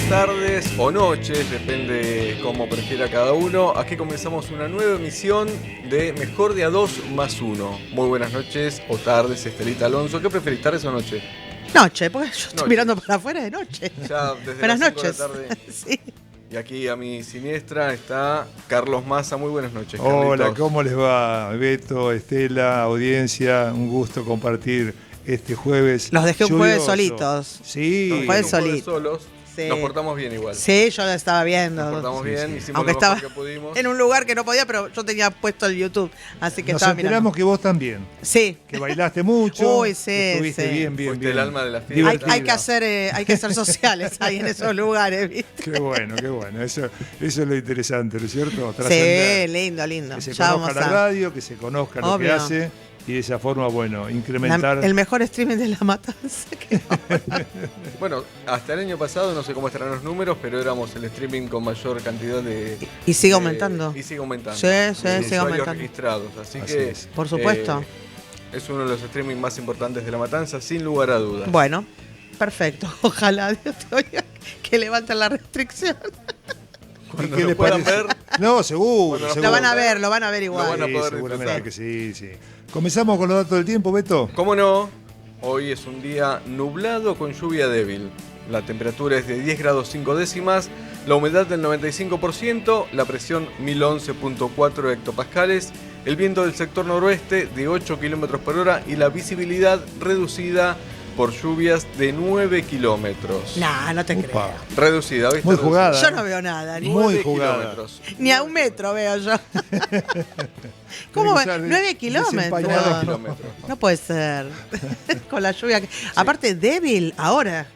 tardes o noches, depende cómo prefiera cada uno. Aquí comenzamos una nueva emisión de Mejor de a 2 más 1. Muy buenas noches o tardes, Estelita Alonso. ¿Qué preferís, tardes o noche? Noche, porque yo estoy mirando para afuera de noche. Ya desde buenas las 5 noches. de la tarde. Sí. Y aquí a mi siniestra está Carlos Massa. Muy buenas noches, Hola, Carlitos. ¿cómo les va? Beto, Estela, audiencia, un gusto compartir este jueves. Los dejé un jueves lluvioso. solitos. Sí, Nos jueves dijimos solito. solos. Sí. Nos portamos bien igual. Sí, yo la estaba viendo. Nos portamos Sí, bien, sí. hicimos Aunque lo mejor estaba que pudimos. en un lugar que no podía, pero yo tenía puesto el YouTube, así que Nos estaba enteramos mirando. que vos también, Sí. que bailaste mucho. Uy, sí, estuviste sí. bien, Fuiste bien. el alma de la fiesta. Hay Divertida. que ser sociales ahí en esos lugares, ¿viste? Qué bueno. Eso es lo interesante, ¿no es cierto? Sí, Trascender. lindo. Que se Ya conozca vamos la a... radio, que se conozca lo que Obvio. hace y de esa forma, bueno, incrementar. El mejor streaming de La Matanza. Bueno, hasta el año pasado, no sé cómo estarán los números, pero éramos el streaming con mayor cantidad de... Y sigue aumentando. Y sigue aumentando. Sí, de sigue usuarios aumentando. registrados. Así Así que... es. Por supuesto. Es uno de los streaming más importantes de La Matanza, sin lugar a dudas. Bueno, perfecto. Ojalá Dios te oiga que levanten la restricción. Cuando ¿Qué lo les puedan parece? ver, No, seguro. Cuando nos seguro. Lo van a ver igual. Lo van a poder seguramente disfrutar. que sí. Comenzamos con los datos del tiempo, Beto. ¿cómo no? Hoy es un día nublado con lluvia débil. La temperatura es de 10 grados 5 décimas, la humedad del 95%, la presión 1011.4 hectopascales, el viento del sector noroeste de 8 km por hora y la visibilidad reducida por lluvias de 9 kilómetros. Nah, no te Upa. creo. Reducida, ¿viste? Muy Reducida. jugada. Yo no veo nada, ni, Muy 9 jugada. kilómetros. ni a un metro veo yo. ¿Cómo? Tiene que usar 9 kilómetros. 9 desempañado. kilómetros. No puede ser. Con la lluvia. Aparte, débil ahora.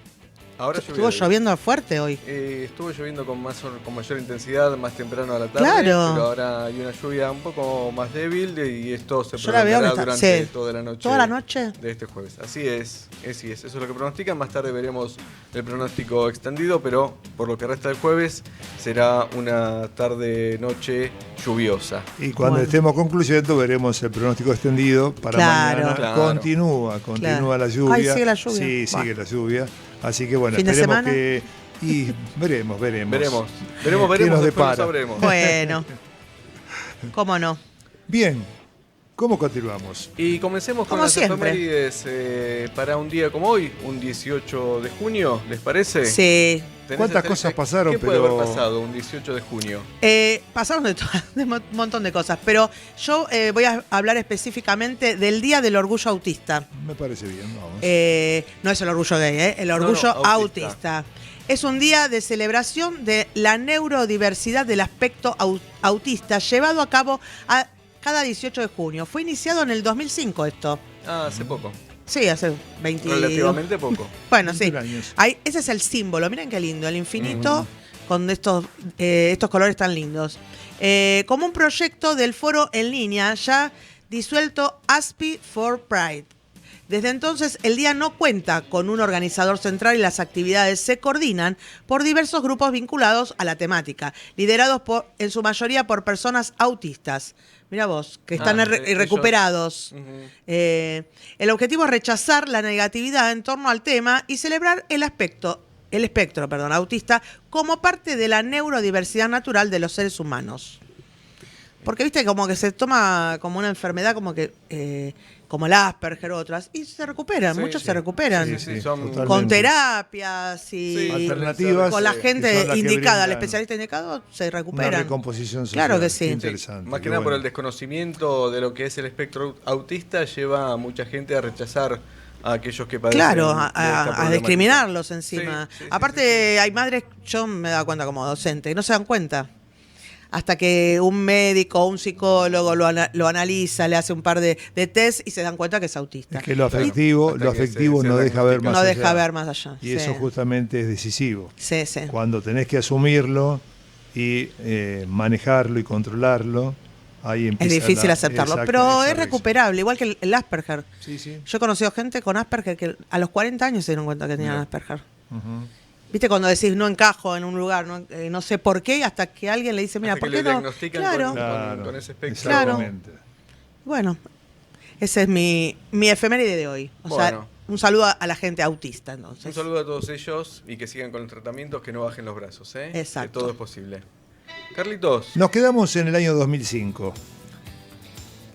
Ahora lluvia Estuvo débil. lloviendo fuerte hoy. Estuvo lloviendo con mayor intensidad más temprano a la tarde, Claro. pero ahora hay una lluvia un poco más débil y esto se Yo la veo prolongará que está- durante sí. toda la noche. ¿Toda la noche? De este jueves. Así es. Eso es lo que pronostican. Más tarde veremos el pronóstico extendido, pero por lo que resta del jueves será una tarde-noche lluviosa. Y cuando Bueno. estemos concluyendo veremos el pronóstico extendido para Claro. mañana. Claro. Continúa Claro. la lluvia. Ay, sigue la lluvia. Sí, Buah. sigue la lluvia. Así que bueno, ¿Fin de esperemos semana? que... Y veremos. Veremos, ¿Qué después nos lo depara? sabremos. Bueno. ¿Cómo no? Bien, ¿cómo continuamos? Y comencemos con Como las siempre. efemérides para un día como hoy, un 18 de junio, ¿les parece? Sí. ¿Tenés, ¿Cuántas Estelita? cosas pasaron? ¿Qué puede Pero- haber pasado un 18 de junio? Pasaron de un montón de cosas, pero yo voy a hablar específicamente del Día del Orgullo Autista. Me parece bien, vamos. No es el orgullo gay, el orgullo No, autista. Es un día de celebración de la neurodiversidad del aspecto autista, llevado a cabo cada 18 de junio. Fue iniciado en el 2005 esto. Hace poco. Sí, hace 20. Relativamente poco. Bueno, sí. 21 años. Ese es el símbolo. Miren qué lindo, el infinito con estos colores tan lindos. Como un proyecto del foro en línea ya disuelto ASPI for Pride. Desde entonces, el día no cuenta con un organizador central y las actividades se coordinan por diversos grupos vinculados a la temática, liderados en su mayoría por personas autistas. Mira vos, que están Ellos- recuperados. Ujú. El objetivo es rechazar la negatividad en torno al tema y celebrar el espectro autista como parte de la neurodiversidad natural de los seres humanos. Porque viste como que se toma como una enfermedad como el Asperger u otras y se recuperan, Sí, muchos sí. se recuperan. Sí, sí, son totalmente. Con terapias y Sí, alternativas con la que gente son las que indicada, el brindan especialista indicado, se una recuperan. recomposición social. Claro que sí. Qué Sí, interesante. Más que qué nada por bueno. el desconocimiento de lo que es el espectro autista, lleva a mucha gente a rechazar a aquellos que padecen Claro, de esta a problemática. discriminarlos encima. Sí, sí, sí, Aparte, sí. hay madres, yo me he dado cuenta como docente, no se dan cuenta. Hasta que un médico o un psicólogo lo analiza, le hace un par de test y se dan cuenta que es autista. Es que lo afectivo, Hasta que se no deja ver más no allá. deja ver más allá. Y eso justamente es decisivo. Sí, sí. Cuando tenés que asumirlo y manejarlo y controlarlo, ahí Es empieza difícil aceptarlo, exacto, pero esa es recuperable, igual que el Asperger. Sí, sí. Yo he conocido gente con Asperger que a los 40 años se dieron cuenta que tenían Mira. Asperger. Ujú. Viste cuando decís no encajo en un lugar, no sé por qué, hasta que alguien le dice, mira, Hasta ¿por que qué le no? diagnostican Claro. con ese espectro. Claro. Exactamente. Bueno, ese es mi efeméride de hoy. O Bueno. sea, un saludo a la gente autista, entonces. Un saludo a todos ellos y que sigan con los tratamientos, que no bajen los brazos, ¿eh? Exacto. Que todo es posible. Carlitos. Nos quedamos en el año 2005.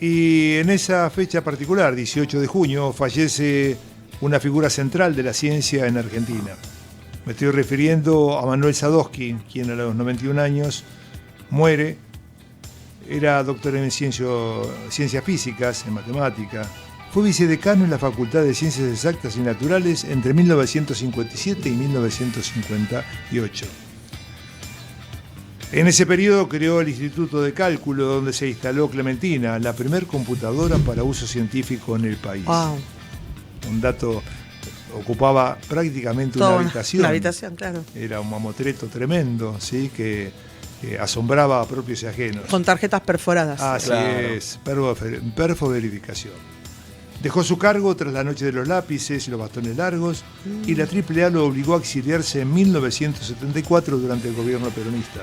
Y en esa fecha particular, 18 de junio, fallece una figura central de la ciencia en Argentina. Me estoy refiriendo a Manuel Sadowski, quien a los 91 años muere. Era doctor en ciencias físicas, en matemática. Fue vicedecano en la Facultad de Ciencias Exactas y Naturales entre 1957 y 1958. En ese periodo creó el Instituto de Cálculo, donde se instaló Clementina, la primer computadora para uso científico en el país. Wow. Un dato, ocupaba prácticamente Toda una habitación. Una habitación, claro. Era un mamotreto tremendo, ¿sí? que asombraba a propios y ajenos. Con tarjetas perforadas. Así Claro. es, perfo-verificación. Dejó su cargo tras la noche de los lápices y los bastones largos y la AAA lo obligó a exiliarse en 1974 durante el gobierno peronista.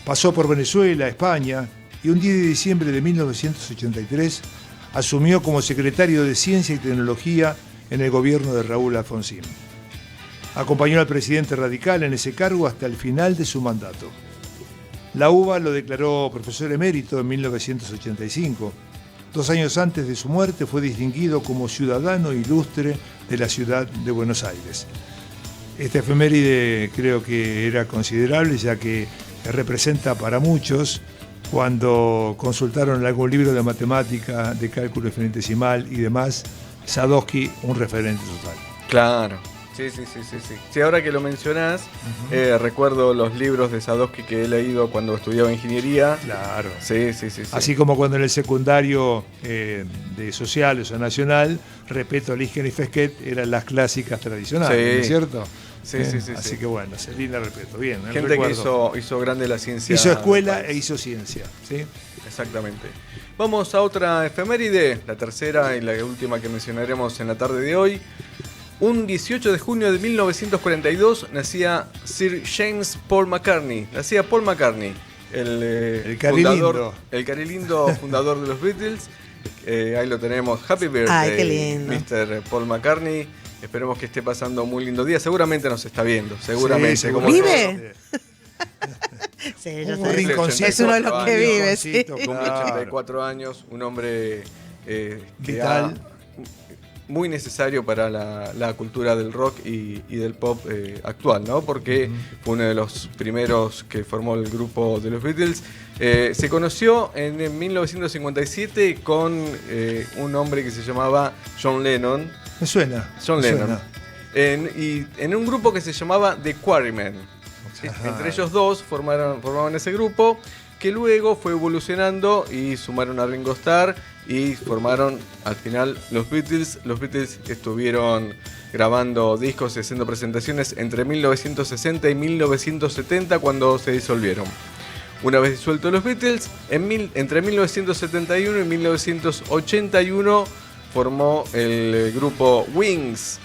Pasó por Venezuela, España y un 10 de diciembre de 1983 asumió como secretario de Ciencia y Tecnología en el gobierno de Raúl Alfonsín. Acompañó al presidente radical en ese cargo hasta el final de su mandato. La UBA lo declaró profesor emérito en 1985. 2 años antes de su muerte fue distinguido como ciudadano ilustre de la ciudad de Buenos Aires. Esta efeméride creo que era considerable, ya que representa para muchos, cuando consultaron algún libro de matemática, de cálculo infinitesimal y demás, Sadowski un referente total. Claro. Sí. Sí, ahora que lo mencionás, recuerdo los libros de Sadowski que he leído cuando estudiaba ingeniería. Claro. Sí. Así como cuando en el secundario de sociales o nacional, Repetto, Lisken y Fesquet eran las clásicas tradicionales, Sí. ¿no es cierto? Sí. Así que bueno, Celina Repetto, bien. Gente recuerdo. que hizo grande la ciencia. Hizo escuela del país. e hizo ciencia, ¿sí? Exactamente. Vamos a otra efeméride, la tercera y la última que mencionaremos en la tarde de hoy. Un 18 de junio de 1942 nacía Sir James Paul McCartney. Nacía Paul McCartney, el carilindo. el carilindo fundador de los Beatles. Ahí lo tenemos. Happy birthday, Ay, qué lindo. Mr. Paul McCartney. Esperemos que esté pasando un muy lindo día. Seguramente nos está viendo, seguramente. Sí, como ¿Vive? todos. Sí, yo Un sé. rinconcito. Es uno de los que vive, sí. Rinconcito, Cumple claro. 84 años, un hombre Vital. muy necesario para la cultura del rock y del pop actual, ¿no? Porque fue uno de los primeros que formó el grupo de los Beatles. Se conoció en 1957 con un hombre que se llamaba John Lennon. Me suena. John me Lennon. suena. Y en un grupo que se llamaba The Quarrymen. Ajá. Entre ellos dos formaban ese grupo, que luego fue evolucionando y sumaron a Ringo Starr y formaron al final los Beatles. Los Beatles estuvieron grabando discos y haciendo presentaciones entre 1960 y 1970 cuando se disolvieron. Una vez disueltos los Beatles, entre 1971 y 1981 formó el grupo Wings,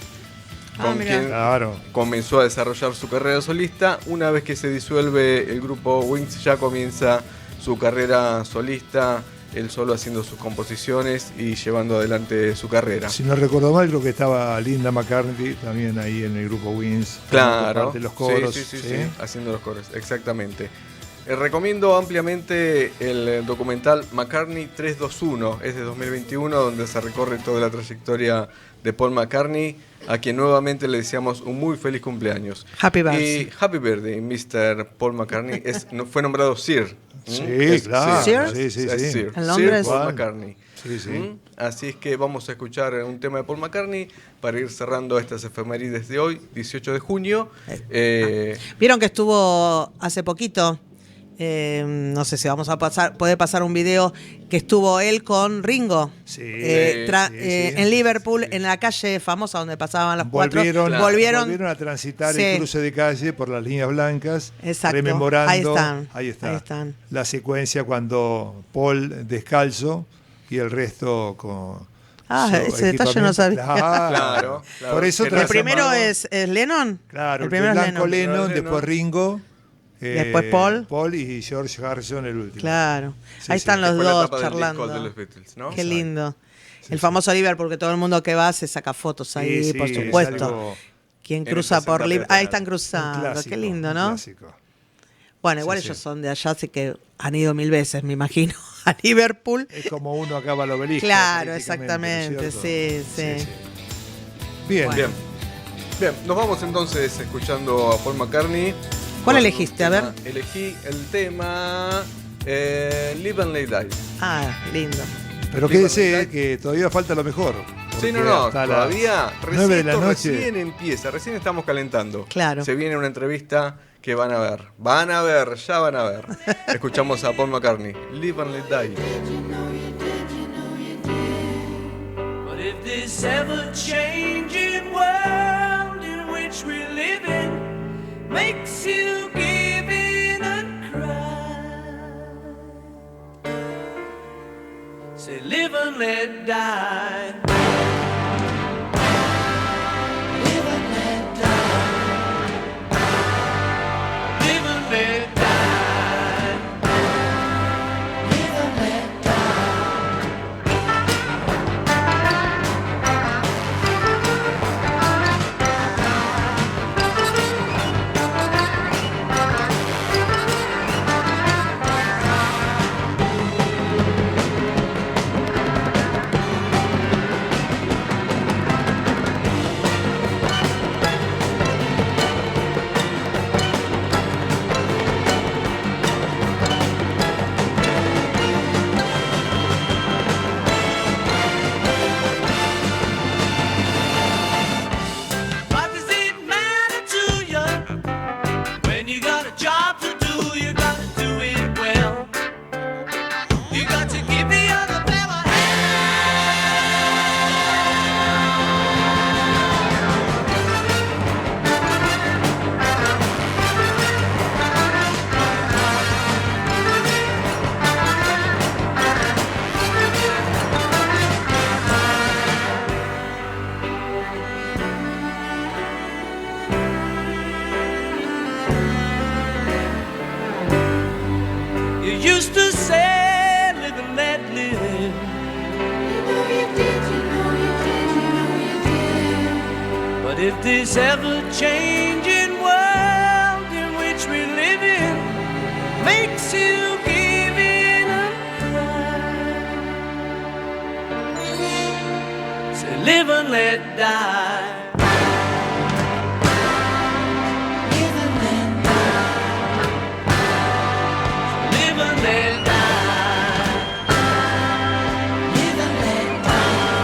con mirá. quien Claro. comenzó a desarrollar su carrera solista. Una vez que se disuelve el grupo Wings, ya comienza su carrera solista, él solo haciendo sus composiciones y llevando adelante su carrera. Si no recuerdo mal, creo que estaba Linda McCartney también ahí en el grupo Wings. Claro, Parte de los coros. sí, haciendo los coros, exactamente. Recomiendo ampliamente el documental McCartney 321, es de 2021, donde se recorre toda la trayectoria de Paul McCartney, a quien nuevamente le deseamos un muy feliz cumpleaños. Happy birthday. Y Happy Birthday, Mr. Paul McCartney, fue nombrado Sir. Sí, Es claro. Sir. Sí, sí, Es sí. Sir. En Londres. Sir Paul Igual. McCartney. Sí, sí. Así es que vamos a escuchar un tema de Paul McCartney para ir cerrando estas efemérides de hoy, 18 de junio. Vieron que estuvo hace poquito, no sé si vamos a puede pasar un video que estuvo él con Ringo. Sí, En Liverpool, en la calle famosa donde pasaban los Volvieron, cuatro. Volvieron. a transitar Sí. el cruce de calle por las líneas blancas, Exacto. rememorando Ahí está, están. la secuencia cuando Paul descalzo y el resto con Ah, su ese detalle no sabía. Claro. Por eso Que El primero transformado- es Lennon. Claro, el primero es blanco Lennon. Lennon, Lennon. después Ringo, Después Paul. Paul y George Harrison el último. Claro. Sí, Ahí sí. están los fue la dos tapa del disco charlando. de los Beatles, ¿no? Qué lindo. El famoso Liverpool, que todo el mundo que va se saca fotos ahí, Sí, por sí, supuesto. es algo- Quien En cruza el por presente Liverpool. peatonal. Ahí están un cruzando. clásico, Qué lindo, un ¿no? clásico. Bueno, igual Sí, ellos sí. son de allá, así que han ido 1000 veces, me imagino, a Liverpool. Es como uno acaba al obelisco. Claro, prácticamente, ¿no es exactamente, cierto? sí. Bien. Bueno. Bien. Bien, nos vamos entonces escuchando a Paul McCartney. ¿Cuál Con elegiste? un A tema. ver. Elegí el tema Live and Let Die. Ah, lindo. Pero quédese que todavía falta lo mejor. Sí, porque no, hasta las todavía 9 de la esto noche. recién empieza, recién estamos calentando. Claro. Se viene una entrevista que van a ver, ya van a ver. Escuchamos a Paul McCartney, Live and Let Die. But if this ever-changing world in which we live in makes you give in and cry, say live and let die. Live and let die. Live and let die. Live and let die. What does it matter to you? When you got a job to do, you got to do it well. You got to give the other fella You used to say, live and let live. But if this ever-changing world in which we live in makes you give in and cry, say live and let die. Live and let die. Live and let die. Live and let die.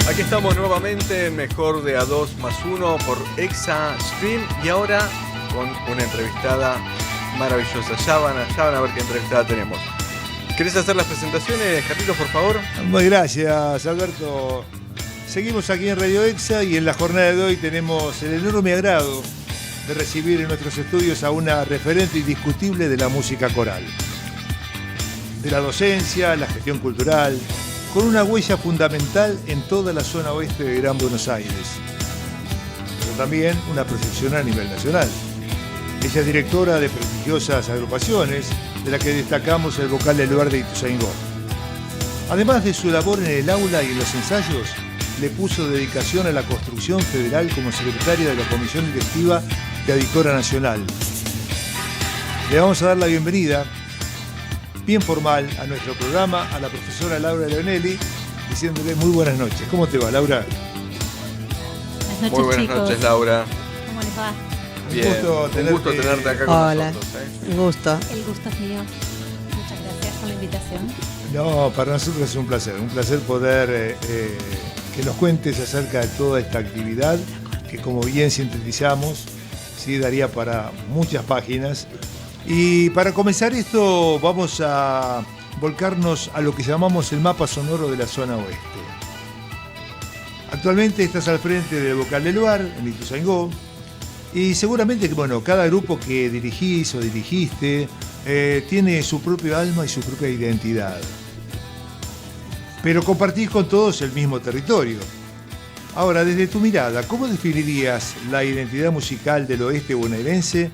Aquí estamos nuevamente, mejor de A2 más 1 por Exa Stream y ahora con una entrevistada maravillosa. Ya van a ver qué entrevistada tenemos. ¿Querés hacer las presentaciones, Carlitos, por favor? Muy gracias, Alberto. Seguimos aquí en Radio Exa y en la jornada de hoy tenemos el enorme agrado de recibir en nuestros estudios a una referente indiscutible de la música coral, de la docencia, la gestión cultural, con una huella fundamental en toda la zona oeste de Gran Buenos Aires, pero también una proyección a nivel nacional. Ella es directora de prestigiosas agrupaciones, de la que destacamos el vocal del lugar de Ituzaingó. Además de su labor en el aula y en los ensayos, le puso dedicación a la construcción federal como secretaria de la Comisión Directiva de Auditora Nacional. Le vamos a dar la bienvenida, bien formal, a nuestro programa, a la profesora Laura Leonelli, diciéndole muy buenas noches. ¿Cómo te va, Laura? Buenas noches, Muy buenas chicos. noches, Laura. ¿Cómo les va? Bien, un gusto tenerte acá con Hola. nosotros. Un gusto. El gusto es mío. Muchas gracias por la invitación. No, para nosotros es un placer poder que nos cuentes acerca de toda esta actividad que, como bien sintetizamos, sí daría para muchas páginas. Y para comenzar esto vamos a volcarnos a lo que llamamos el mapa sonoro de la zona oeste. Actualmente estás al frente del Vocal del Bar, en Ituzaingó, y seguramente que cada grupo que dirigís o dirigiste tiene su propio alma y su propia identidad. Pero compartís con todos el mismo territorio. Ahora, desde tu mirada, ¿cómo definirías la identidad musical del oeste bonaerense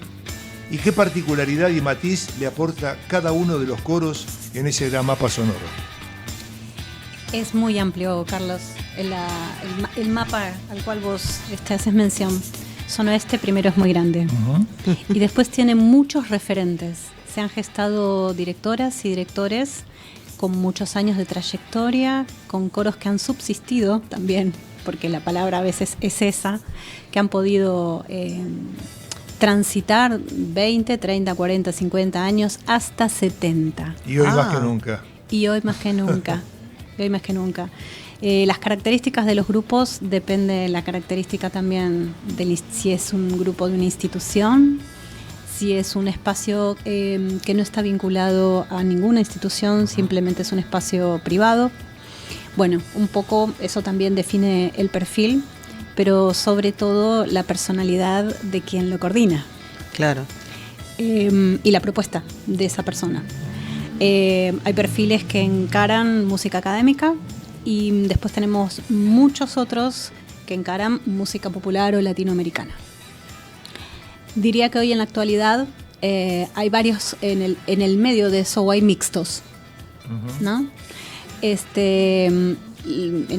y qué particularidad y matiz le aporta cada uno de los coros en ese gran mapa sonoro? Es muy amplio, Carlos, el mapa al cual vos haces mención. Zona Oeste primero es muy grande. Y después tiene muchos referentes. Se han gestado directoras y directores con muchos años de trayectoria, con coros que han subsistido también, porque la palabra a veces es esa, que han podido transitar 20, 30, 40, 50 años hasta 70. Y hoy más que nunca. Y hoy más que nunca. Y hoy más que nunca. Las características de los grupos depende de la característica también de si es un grupo de una institución, si es un espacio que no está vinculado a ninguna institución, simplemente es un espacio privado. Bueno, un poco eso también define el perfil, pero sobre todo la personalidad de quien lo coordina. Claro. Y la propuesta de esa persona. Hay perfiles que encaran música académica y después tenemos muchos otros que encaran música popular o latinoamericana. Diría que hoy en la actualidad hay varios en el medio de eso, hay mixtos, ¿no? En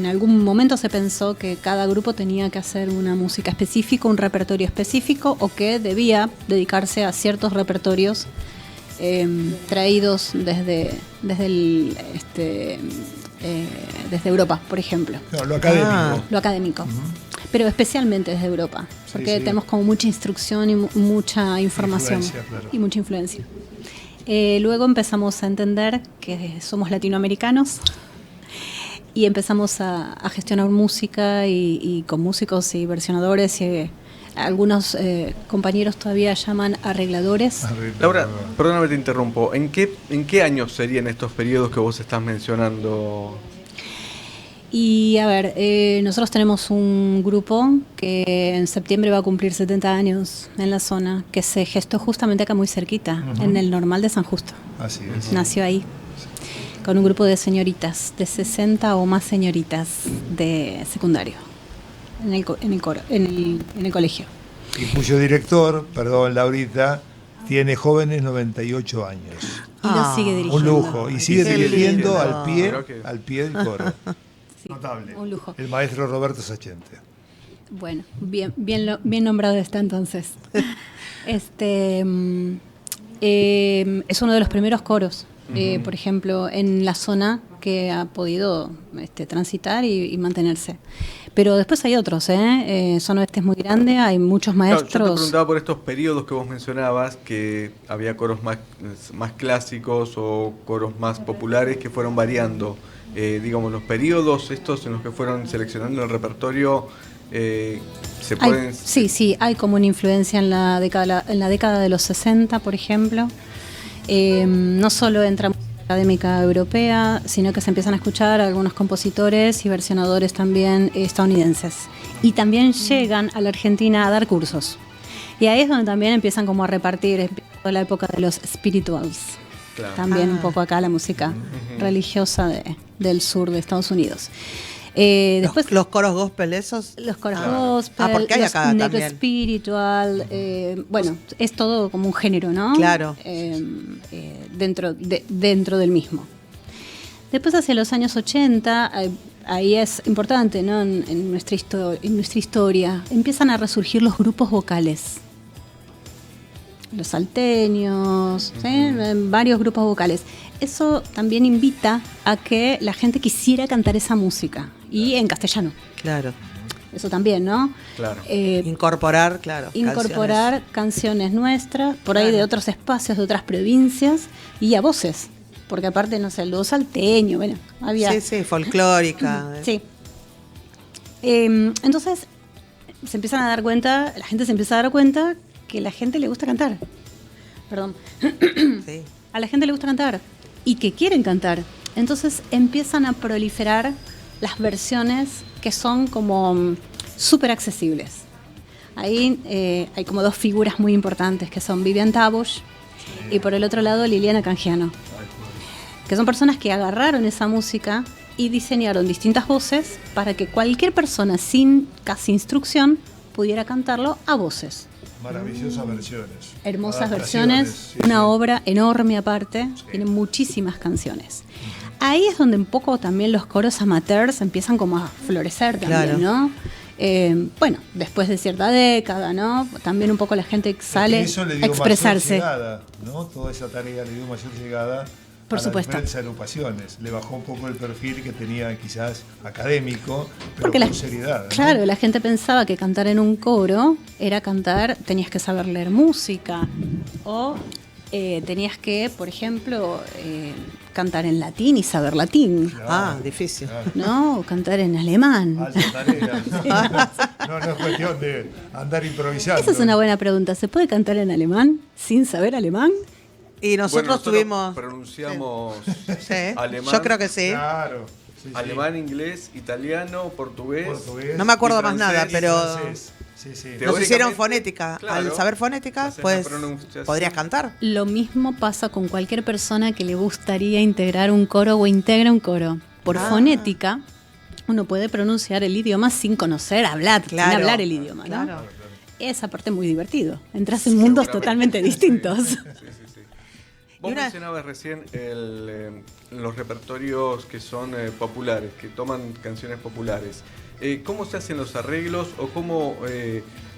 algún momento se pensó que cada grupo tenía que hacer una música específica, un repertorio específico, o que debía dedicarse a ciertos repertorios traídos desde Europa, por ejemplo. No, lo académico. Lo académico. Pero especialmente desde Europa, porque tenemos como mucha instrucción y mucha información claro. y mucha influencia. Luego empezamos a entender que somos latinoamericanos y empezamos a gestionar música y con músicos y versionadores y algunos compañeros todavía llaman arregladores. Laura, perdóname, te interrumpo. ¿En qué años serían estos periodos que vos estás mencionando? Y a ver, nosotros tenemos un grupo que en septiembre va a cumplir 70 años en la zona, que se gestó justamente acá muy cerquita, en el Normal de San Justo. Así es. Nació ahí, con un grupo de señoritas, de 60 o más señoritas de secundario, en el colegio. Y cuyo director, perdón Laurita, tiene jóvenes 98 años. Y lo sigue dirigiendo. Un lujo. Y sigue Qué dirigiendo lindo. al pie del coro. Sí, Notable. un lujo. El maestro Roberto Sachente. Bueno, bien nombrado está entonces. Es uno de los primeros coros, por ejemplo, en la zona que ha podido transitar y mantenerse. Pero después hay otros, Zona Oeste es muy grande, hay muchos maestros. Claro, yo te preguntaba por estos periodos que vos mencionabas, que había coros más clásicos o coros más populares que fueron variando. Digamos, los periodos estos en los que fueron seleccionando el repertorio, se pueden... Sí, hay como una influencia en la década de los 60, por ejemplo. No solo entra música académica europea, sino que se empiezan a escuchar algunos compositores y versionadores también estadounidenses. Y también llegan a la Argentina a dar cursos. Y ahí es donde también empiezan como a repartir, empieza la época de los spirituals. Claro. También un poco acá la música religiosa del sur de Estados Unidos. Después los coros gospel esos. los coros gospel, porque hay los acá negro también. spiritual, bueno, es todo como un género, ¿no? Claro. Dentro del mismo. Después hacia los años 80, ahí es importante, ¿no? En nuestra historia, empiezan a resurgir los grupos vocales. Los salteños, ¿sí? Varios grupos vocales. Eso también invita a que la gente quisiera cantar esa música, y en castellano. Claro. Eso también, ¿no? Claro. Incorporar, claro. Incorporar canciones nuestras, por ahí Claro. de otros espacios, de otras provincias, y a voces. Porque aparte, no sé, el dúo salteño, bueno, había... Sí, folclórica. Sí. Entonces, se empiezan a dar cuenta, la gente se empieza a dar cuenta que a la gente le gusta cantar. Perdón. Sí. A la gente le gusta cantar y que quieren cantar. Entonces empiezan a proliferar las versiones que son como súper accesibles. Ahí hay como dos figuras muy importantes que son Vivian Tabush y por el otro lado Liliana Canjiano, que son personas que agarraron esa música y diseñaron distintas voces para que cualquier persona sin casi instrucción pudiera cantarlo a voces. Maravillosas versiones. Hermosas Adaptaciones, versiones, sí, una sí. obra enorme aparte, tiene muchísimas canciones. Ahí es donde un poco también los coros amateurs empiezan como a florecer también, Claro. ¿no? Bueno, después de cierta década, ¿no? También un poco la gente sale Eso le a dio expresarse. mayor llegada, ¿no? Toda esa tarea le dio mayor llegada Por a supuesto. las diferentes agrupaciones. Le bajó un poco el perfil que tenía quizás académico, pero Porque con seriedad, ¿no? claro, la gente pensaba que cantar en un coro era cantar, tenías que saber leer música o tenías que, por ejemplo, cantar en latín y saber latín, Claro, difícil. claro. ¿no? O cantar en alemán. Alta tarea. No es cuestión de andar improvisando. Esa es una buena pregunta. ¿Se puede cantar en alemán sin saber alemán? Y nosotros tuvimos. pronunciamos Sí. alemán, Yo creo que sí. Claro. Sí, sí. alemán, inglés, italiano, portugués. Portugués No me acuerdo y más francés, nada, y pero francés. Sí, sí. Te- nos hicieron Teóricamente, fonética. claro, Al saber fonética, haces la pues pronunciación. podrías cantar. Lo mismo pasa con cualquier persona que le gustaría integrar un coro o integra un coro. Por fonética, uno puede pronunciar el idioma sin conocer, hablar, sin Claro. hablar el idioma, ¿no? Claro. Esa parte es muy divertido. Entras en mundos Seguramente. totalmente distintos. Sí. Vos Y una- mencionabas recién los repertorios que son populares, que toman canciones populares. ¿Cómo se hacen los arreglos o cómo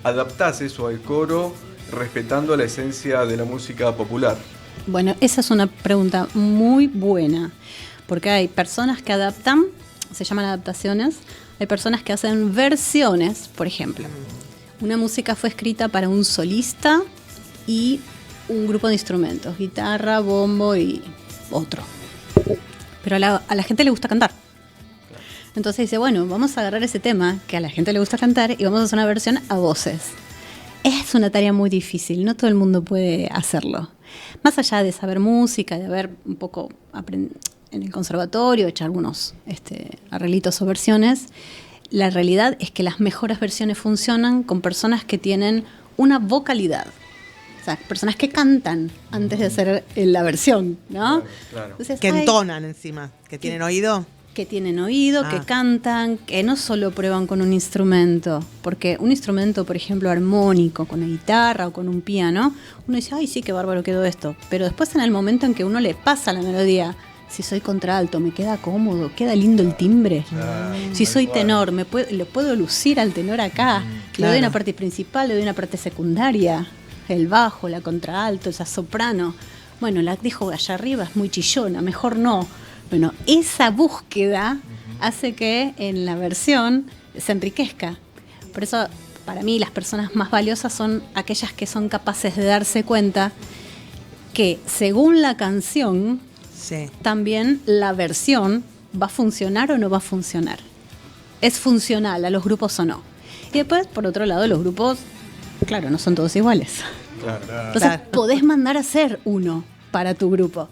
adaptás eso al coro respetando la esencia de la música popular? Bueno, esa es una pregunta muy buena, porque hay personas que adaptan, se llaman adaptaciones, hay personas que hacen versiones, por ejemplo. Una música fue escrita para un solista y un grupo de instrumentos, guitarra, bombo y otro. Pero a la gente le gusta cantar. Entonces dice, bueno, vamos a agarrar ese tema que a la gente le gusta cantar y vamos a hacer una versión a voces. Es una tarea muy difícil, no todo el mundo puede hacerlo. Más allá de saber música, de haber un poco en el conservatorio, hecho algunos arreglitos o versiones, la realidad es que las mejores versiones funcionan con personas que tienen una vocalidad. O sea, personas que cantan antes de hacer la versión, ¿no? Claro. Entonces, Que hay- entonan encima, que tienen oído. que tienen oído, que cantan, que no solo prueban con un instrumento, porque un instrumento, por ejemplo, armónico, con una guitarra o con un piano, uno dice, ay, sí, qué bárbaro quedó esto, pero después en el momento en que uno le pasa la melodía, si soy contralto, me queda cómodo, queda lindo el timbre. Si soy tenor, le puedo lucir al tenor acá, le doy Claro. una parte principal, le doy una parte secundaria, el bajo, la contralto, esa soprano. Bueno, la dejo allá arriba, es muy chillona, mejor no. Bueno, esa búsqueda hace que en la versión se enriquezca. Por eso, para mí, las personas más valiosas son aquellas que son capaces de darse cuenta que según la canción, Sí. también la versión va a funcionar o no va a funcionar. Es funcional a los grupos o no. Y después, por otro lado, los grupos, claro, no son todos iguales. Claro. Entonces, Claro. podés mandar a hacer uno para tu grupo.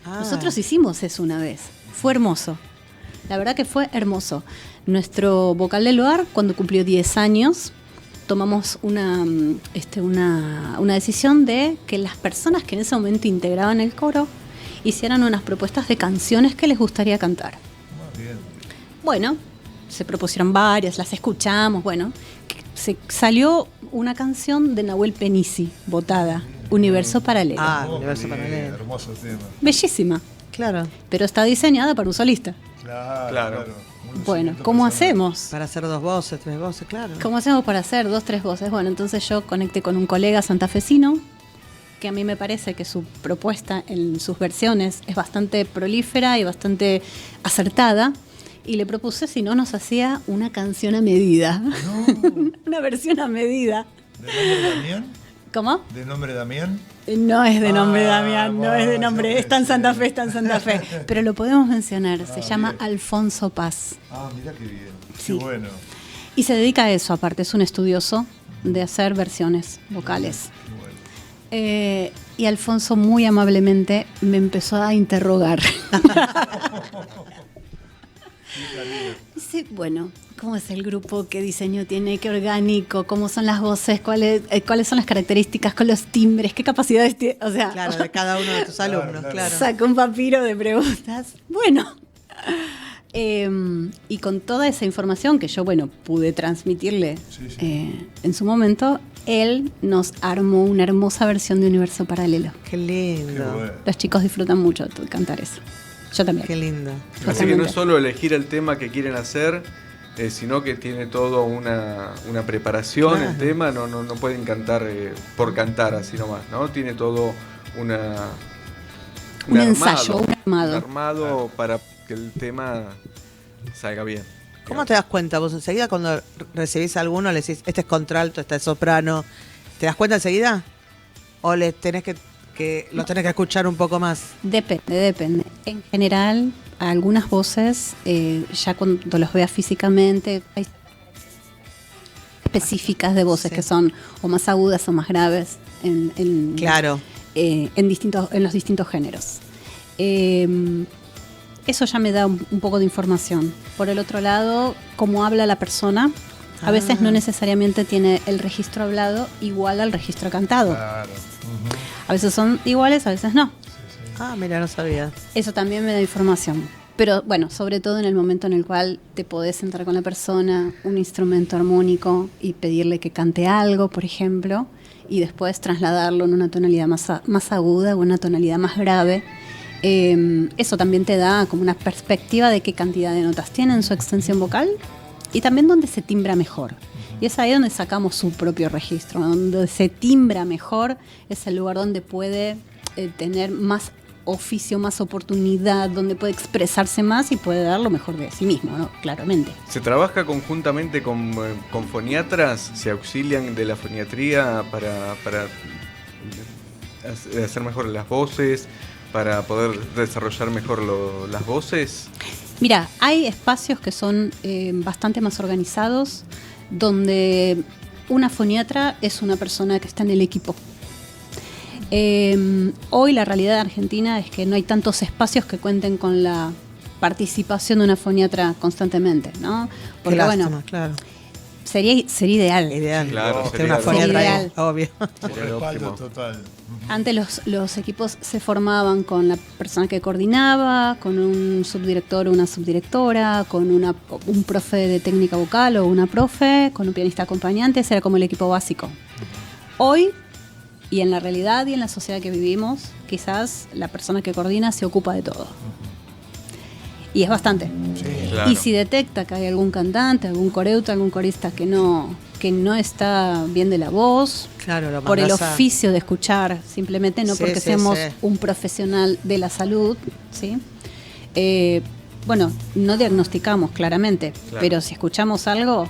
Ah. Nosotros hicimos eso una vez. Fue hermoso. La verdad que fue hermoso. Nuestro vocal de Loar, cuando cumplió 10 años, tomamos una decisión de que las personas que en ese momento integraban el coro hicieran unas propuestas de canciones que les gustaría cantar. Muy bien. Bueno, se propusieron varias, las escuchamos, bueno, se salió una canción de Nahuel Penisi, votada, Universo Paralelo. Ah, Oh, Universo bien, Paralelo. hermoso tema. Bellísima, Claro. pero está diseñada para un solista. Claro, Claro. claro. Un Bueno, lucimiento ¿cómo personal. hacemos? Para hacer 2 voces, 3 voces, claro. ¿Cómo hacemos para hacer 2, 3 voces? Bueno, entonces yo conecté con un colega santafesino, que a mí me parece que su propuesta en sus versiones es bastante prolífera y bastante acertada, y le propuse si no nos hacía una canción a medida. Una versión a medida. ¿De nombre Damián? ¿Cómo? ¿De nombre Damián? No es de nombre, Ah, Damián, no es de nombre. yo Está en Santa pensé. Fe, está en Santa Fe. Pero lo podemos mencionar. Se llama bien. Alfonso Paz. Mira qué bien. Sí. Qué bueno. Y se dedica a eso, aparte. Es un estudioso de hacer versiones vocales. Qué bueno. Y Alfonso muy amablemente me empezó a interrogar. Dice, bueno, ¿cómo es el grupo? ¿Qué diseño tiene? ¿Qué orgánico? ¿Cómo son las voces? ¿Cuáles son las características? ¿Con los timbres? ¿Qué capacidades tiene? O sea, Claro, de cada uno de tus alumnos, claro. saca un papiro de preguntas. Bueno. Y con toda esa información que yo, pude transmitirle Sí. en su momento, él nos armó una hermosa versión de Universo Paralelo. Qué Qué lindo. bueno. Los chicos disfrutan mucho de cantar eso. Yo también. Qué lindo. Así que no es solo elegir el tema que quieren hacer, sino que tiene todo una preparación Claro. el tema, no pueden cantar por cantar así nomás, ¿no? Tiene todo un ensayo, un armado. un armado para que el tema salga bien. ¿Cómo te das cuenta vos enseguida cuando recibís a alguno, le decís, este es contralto, este es soprano? ¿Te das cuenta enseguida? ¿O le tenés que los tenés que escuchar un poco más? Depende. En general, algunas voces, ya cuando los veas físicamente, hay específicas de voces Sí. que son o más agudas o más graves en Claro. en los distintos géneros. Eso ya me da un poco de información. Por el otro lado, cómo habla la persona, a veces no necesariamente tiene el registro hablado igual al registro cantado. Claro. Ujú. A veces son iguales, a veces no. Mira, no sabía. Eso también me da información. Pero sobre todo en el momento en el cual te podés sentar con la persona, un instrumento armónico y pedirle que cante algo, por ejemplo, y después trasladarlo en una tonalidad más aguda o una tonalidad más grave. Eso también te da como una perspectiva de qué cantidad de notas tiene en su extensión vocal y también dónde se timbra mejor. Y es ahí donde sacamos su propio registro, donde se timbra mejor, es el lugar donde puede tener más oficio, más oportunidad, donde puede expresarse más y puede dar lo mejor de sí mismo, ¿no? Claramente. ¿Se trabaja conjuntamente con foniatras? ¿Se auxilian de la foniatría para hacer mejor las voces? ¿Para poder desarrollar mejor las voces? Mira, hay espacios que son bastante más organizados, donde una foniatra es una persona que está en el equipo. Hoy la realidad argentina es que no hay tantos espacios que cuenten con la participación de una foniatra constantemente, ¿no? Porque Qué lástima, claro. sería ideal. Ideal. Claro, Tener sería una foniatra ahí, ideal. obvio. Un Sería lo respaldo óptimo. total. Antes los equipos se formaban con la persona que coordinaba, con un subdirector o una subdirectora, con un profe de técnica vocal o una profe, con un pianista acompañante. Ese era como el equipo básico. Hoy, y en la realidad y en la sociedad que vivimos, quizás la persona que coordina se ocupa de todo. Y es bastante. Claro. Y si detecta que hay algún cantante, algún coreuta, algún corista que no está bien de la voz, Claro, lo por el mandás a- oficio de escuchar, simplemente no Sí, porque sí, seamos sí. un profesional de la salud, ¿sí? No diagnosticamos claramente, Claro. pero si escuchamos algo,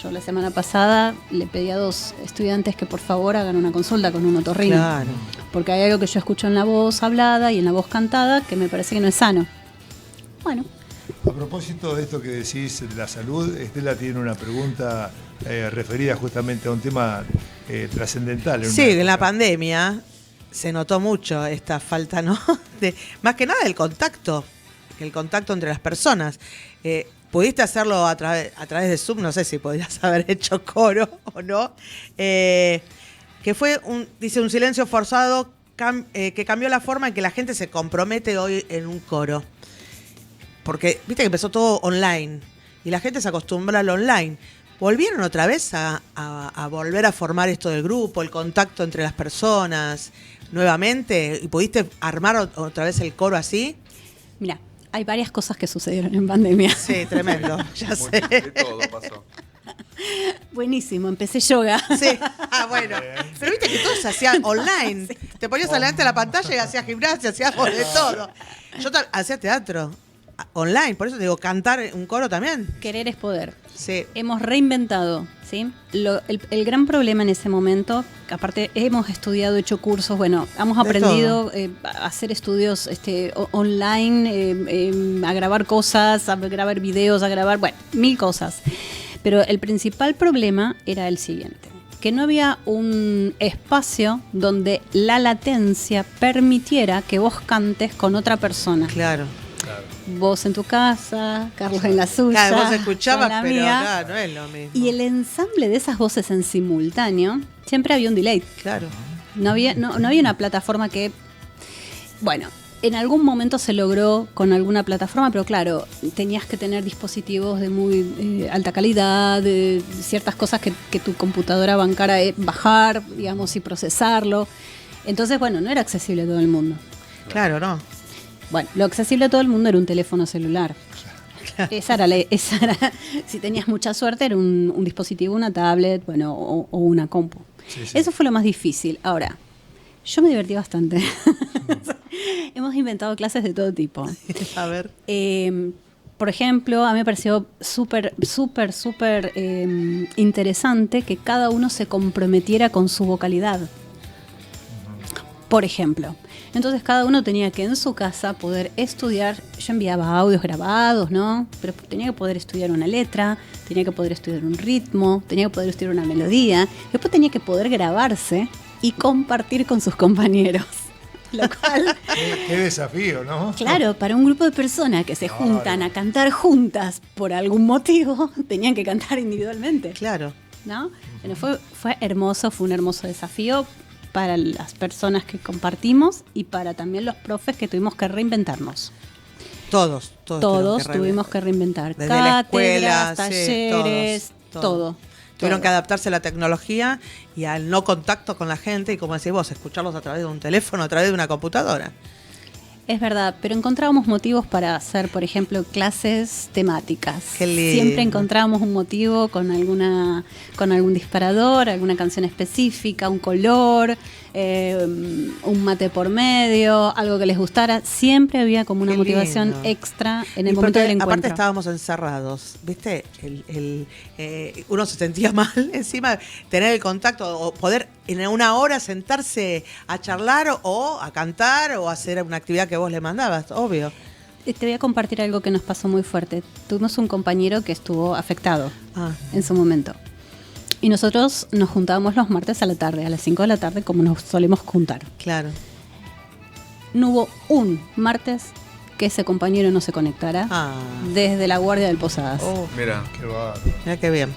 yo la semana pasada le pedí a 2 estudiantes que por favor hagan una consulta con un otorrino, Claro. porque hay algo que yo escucho en la voz hablada y en la voz cantada que me parece que no es sano. Bueno, A propósito de esto que decís de la salud, Estela tiene una pregunta referida justamente a un tema trascendental. en Sí, una en la época. pandemia se notó mucho esta falta, ¿no? Más que nada del contacto, el contacto entre las personas. Pudiste hacerlo a través de Zoom, no sé si podrías haber hecho coro o no, que fue un silencio forzado que cambió la forma en que la gente se compromete hoy en un coro. Porque viste que empezó todo online y la gente se acostumbra al online. ¿Volvieron otra vez a volver a formar esto del grupo, el contacto entre las personas nuevamente? ¿Y pudiste armar otra vez el coro así? mira, hay varias cosas que sucedieron en pandemia. Sí, tremendo, ya Muy- sé. de todo pasó. Buenísimo, empecé yoga. Sí, bueno. Pero viste que todo se hacía online. Te ponías delante de la pantalla y hacías gimnasia, hacíamos de todo. Yo hacía teatro. online. Por eso digo, cantar un coro también. Querer es poder. Sí. Hemos reinventado, ¿sí? El gran problema en ese momento, que aparte hemos estudiado, hecho cursos, bueno, hemos De aprendido a hacer estudios online, a grabar cosas, a grabar videos, a grabar, bueno, 1000 cosas. Pero el principal problema era el siguiente, que no había un espacio donde la latencia permitiera que vos cantes con otra persona. Claro. Vos en tu casa, Carlos en la suya. Claro, vos yo escuchabas, en la pero mía. claro, no es lo mismo. Y el ensamble de esas voces en simultáneo, siempre había un delay. Claro. No había una plataforma que, bueno, en algún momento se logró con alguna plataforma, pero claro, tenías que tener dispositivos de muy alta calidad, de ciertas cosas que tu computadora bancara bajar, digamos, y procesarlo. Entonces, bueno, no era accesible a todo el mundo. Claro, no. Bueno, lo accesible a todo el mundo era un teléfono celular. Esa era, si tenías mucha suerte, era un dispositivo, una tablet, bueno, o una compu. Sí, sí. Eso fue lo más difícil. Ahora, yo me divertí bastante. Hemos inventado clases de todo tipo. A ver. Por ejemplo, a mí me pareció súper interesante que cada uno se comprometiera con su vocalidad. Por ejemplo, entonces cada uno tenía que en su casa poder estudiar. Yo enviaba audios grabados, ¿no? Pero tenía que poder estudiar una letra, tenía que poder estudiar un ritmo, tenía que poder estudiar una melodía. Después tenía que poder grabarse y compartir con sus compañeros. Lo cual, Qué desafío, ¿no? claro, para un grupo de personas que se juntan a cantar juntas por algún motivo, tenían que cantar individualmente, Claro. ¿no? Bueno, fue hermoso, fue un hermoso desafío para las personas que compartimos y para también los profes que tuvimos que reinventarnos. Todos Todos tuvimos que reinventar. Desde la escuela, Cátedras, sí, talleres, todos. todo. Tuvieron que adaptarse a la tecnología y al no contacto con la gente y, como decís vos, escucharlos a través de un teléfono, a través de una computadora. Es verdad, pero encontrábamos motivos para hacer, por ejemplo, clases temáticas. Qué lindo. Siempre encontrábamos un motivo con algún disparador, alguna canción específica, un color, un mate por medio, algo que les gustara. Siempre había como una Qué motivación lindo. extra en Y el momento porque del encuentro. aparte estábamos encerrados, ¿viste? Uno se sentía mal encima, tener el contacto o poder en una hora sentarse a charlar o a cantar o a hacer una actividad que vos le mandabas, obvio. Te voy a compartir algo que nos pasó muy fuerte. Tuvimos un compañero que estuvo afectado Ah, en su momento. Y nosotros nos juntábamos los martes a la tarde, a las 5 de la tarde, como nos solemos juntar. claro. No hubo un martes que ese compañero no se conectara Ah. desde la guardia del Posadas. Oh, Mira, Qué bárbaro. mira qué bien.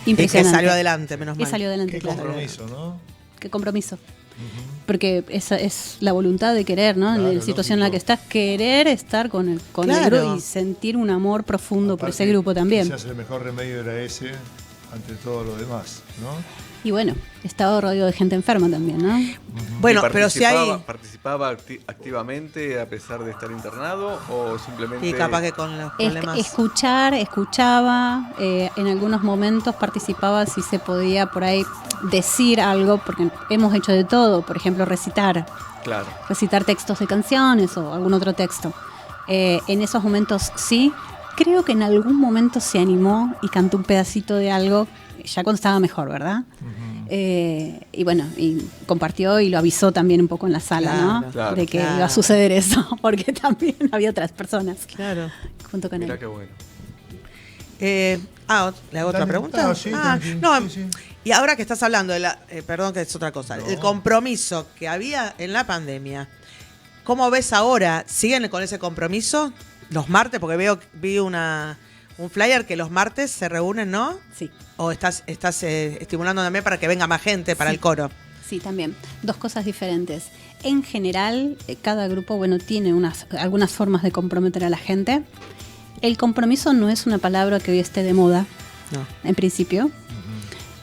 Y que Impresionante. salió adelante, menos Y mal. salió adelante, Qué claro. compromiso, ¿no? Qué compromiso. Porque esa es la voluntad de querer, ¿no? Claro, en la situación en la que lógico. estás, querer estar con el Claro. grupo y sentir un amor profundo por Aparte, ese grupo también. Quizás el mejor remedio era ese ante todo lo demás, ¿no? Y bueno, estaba rodeado de gente enferma también, ¿no? Bueno, ¿y pero si hay... ¿Participaba activamente a pesar de estar internado o simplemente...? Y capaz que con los problemas... Escuchaba, en algunos momentos participaba si se podía por ahí decir algo, porque hemos hecho de todo, por ejemplo, recitar textos de canciones o algún otro texto. En esos momentos sí, creo que en algún momento se animó y cantó un pedacito de algo, ya cuando estaba mejor, ¿verdad? Y bueno, y compartió y lo avisó también un poco en la sala, Claro, ¿no? claro. De que Claro. iba a suceder eso, porque también había otras personas Claro. junto con Mira él. qué bueno. ¿Le hago otra Dale, pregunta? no, sí, tranqui, no, sí, sí. y ahora que estás hablando de perdón que es otra cosa, No. el compromiso que había en la pandemia, ¿cómo ves ahora? ¿Siguen con ese compromiso? Los martes, porque vi un flyer que los martes se reúnen, ¿no? Sí. ¿O estás estimulando también para que venga más gente para Sí. el coro? Sí, también. Dos cosas diferentes. En general, cada grupo, bueno, tiene algunas formas de comprometer a la gente. El compromiso no es una palabra que hoy esté de moda, No. en principio.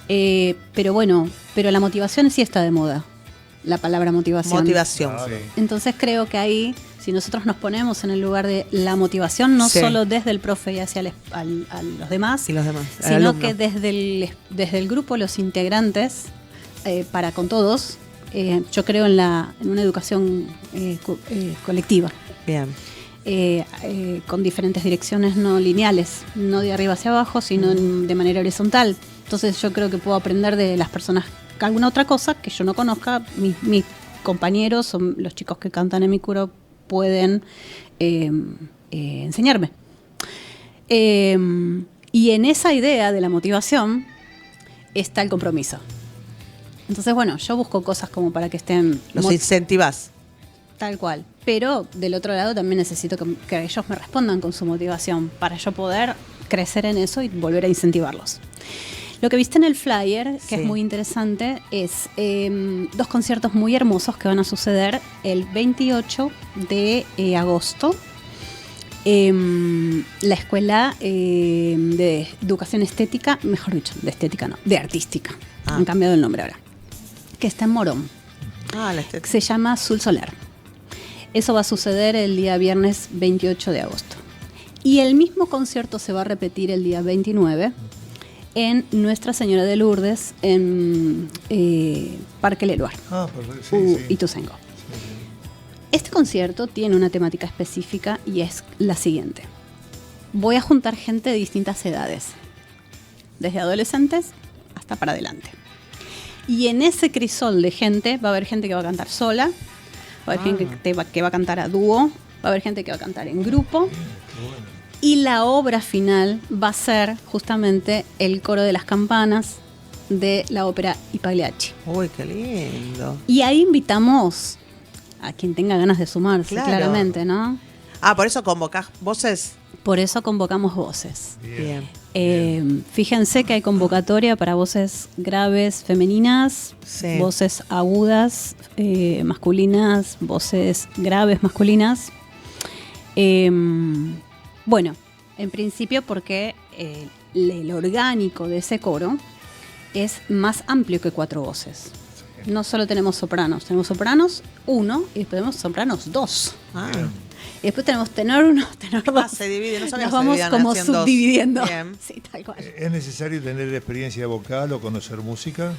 Pero bueno, pero la motivación sí está de moda. La palabra motivación. Motivación. Claro. Entonces creo que ahí, si nosotros nos ponemos en el lugar de la motivación, no Sí. solo desde el profe y hacia a los demás, Y los demás. el sino alumno. que desde el grupo, los integrantes, para con todos, yo creo en una educación colectiva. Bien. con diferentes direcciones no lineales, no de arriba hacia abajo, sino de manera horizontal. Entonces yo creo que puedo aprender de las personas alguna otra cosa que yo no conozca. Mis compañeros o los chicos que cantan en mi coro pueden enseñarme. Y en esa idea de la motivación está el compromiso. Entonces, bueno, yo busco cosas como para que estén... Los incentivás. Tal cual. Pero del otro lado también necesito que ellos me respondan con su motivación para yo poder crecer en eso y volver a incentivarlos. Lo que viste en el flyer, que Sí. es muy interesante, es 2 conciertos muy hermosos que van a suceder el 28 de agosto. La escuela de educación estética, mejor dicho, de estética no, de artística. Han cambiado el nombre ahora. Que está en Morón. La Que estética. se llama Sul Solar. Eso va a suceder el día viernes 28 de agosto. Y el mismo concierto se va a repetir el día 29 en Nuestra Señora de Lourdes, en Parque Leluar, Perfecto. Sí, sí. Ituzaingó. Este concierto tiene una temática específica y es la siguiente. Voy a juntar gente de distintas edades, desde adolescentes hasta para adelante. Y en ese crisol de gente va a haber gente que va a cantar sola, va a haber gente que va a cantar a dúo, va a haber gente que va a cantar en grupo. Y la obra final va a ser justamente el coro de las campanas de la ópera I Pagliacci. Uy, qué lindo. Y ahí invitamos a quien tenga ganas de sumarse, Claro. claramente, ¿no? Por eso convocás voces. Por eso convocamos voces. Bien. Fíjense que hay convocatoria para voces graves femeninas, Sí. voces agudas masculinas, voces graves masculinas. Bueno, en principio porque el orgánico de ese coro es más amplio que 4 voces. No solo tenemos sopranos 1 y después tenemos sopranos 2. Y después tenemos tenor 1, tenor 2. Se divide, no sabía Nos que se vamos dividían como así en dos. subdividiendo. Bien. Sí, tal cual. ¿Es necesario tener experiencia vocal o conocer música?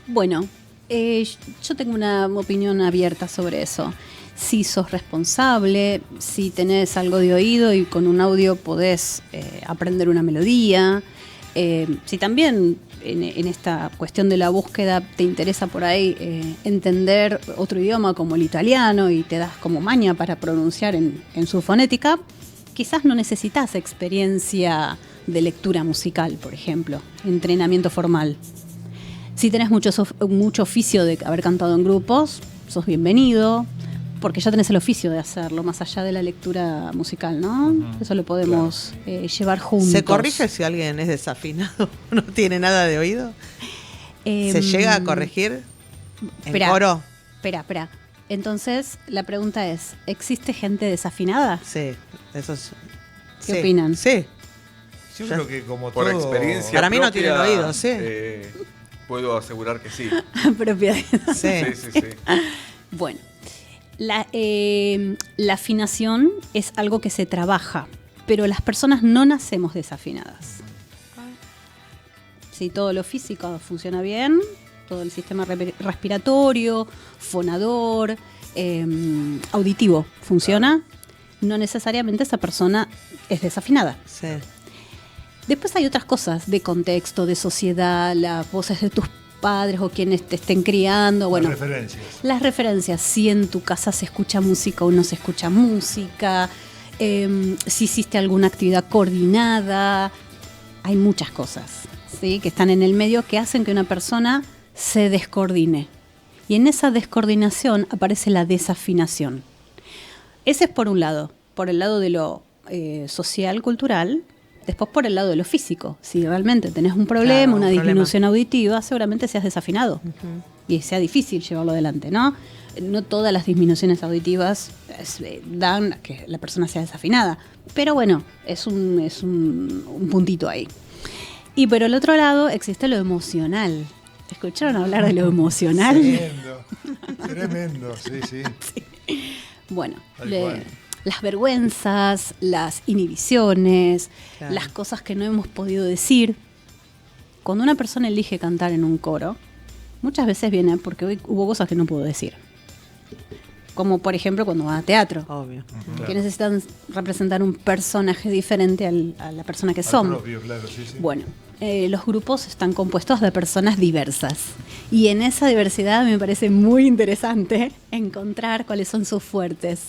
Bueno, yo tengo una opinión abierta sobre eso. Si sos responsable, si tenés algo de oído y con un audio podés aprender una melodía, si también en esta cuestión de la búsqueda te interesa por ahí entender otro idioma como el italiano y te das como maña para pronunciar en su fonética, quizás no necesitas experiencia de lectura musical, por ejemplo, entrenamiento formal. Si tenés mucho oficio de haber cantado en grupos, sos bienvenido, porque ya tenés el oficio de hacerlo, más allá de la lectura musical, ¿no? Eso lo podemos llevar juntos. ¿Se corrige si alguien es desafinado? ¿No tiene nada de oído? ¿Se llega a corregir en coro? Espera. Entonces, la pregunta es, ¿existe gente desafinada? Sí, eso es. ¿Qué opinan? Sí. Yo creo que como Por todo... experiencia Para mí no propia, tienen oído, sí. Puedo asegurar que sí. Propiedad. Sí. Sí. Bueno, la afinación es algo que se trabaja, pero las personas no nacemos desafinadas. Si todo lo físico funciona bien, todo el sistema respiratorio, fonador, auditivo funciona, no necesariamente esa persona es desafinada. Sí. Después hay otras cosas de contexto, de sociedad, las voces de tus padres o quienes te estén criando. Bueno, Las referencias. las referencias, si en tu casa se escucha música o no se escucha música, si hiciste alguna actividad coordinada, hay muchas cosas, ¿sí?, que están en el medio que hacen que una persona se descoordine. Y en esa descoordinación aparece la desafinación. Ese es por un lado, por el lado de lo social, cultural. Después por el lado de lo físico. Si realmente tenés un problema, Claro, una un disminución auditiva, seguramente seas desafinado. Y sea difícil llevarlo adelante, ¿no? No todas las disminuciones auditivas dan a que la persona sea desafinada. Pero bueno, es un puntito ahí. Y por el otro lado existe lo emocional. ¿Escucharon hablar de lo emocional? Tremendo, sí. Bueno, Tal cual. las vergüenzas, las inhibiciones, Claro. las cosas que no hemos podido decir. Cuando una persona elige cantar en un coro, muchas veces viene porque hoy hubo cosas que no pudo decir. como por ejemplo cuando van a teatro, Obvio. que necesitan representar un personaje diferente a la persona que son. Propio, claro, sí, sí. Bueno, los grupos están compuestos de personas diversas y en esa diversidad me parece muy interesante encontrar cuáles son sus fuertes.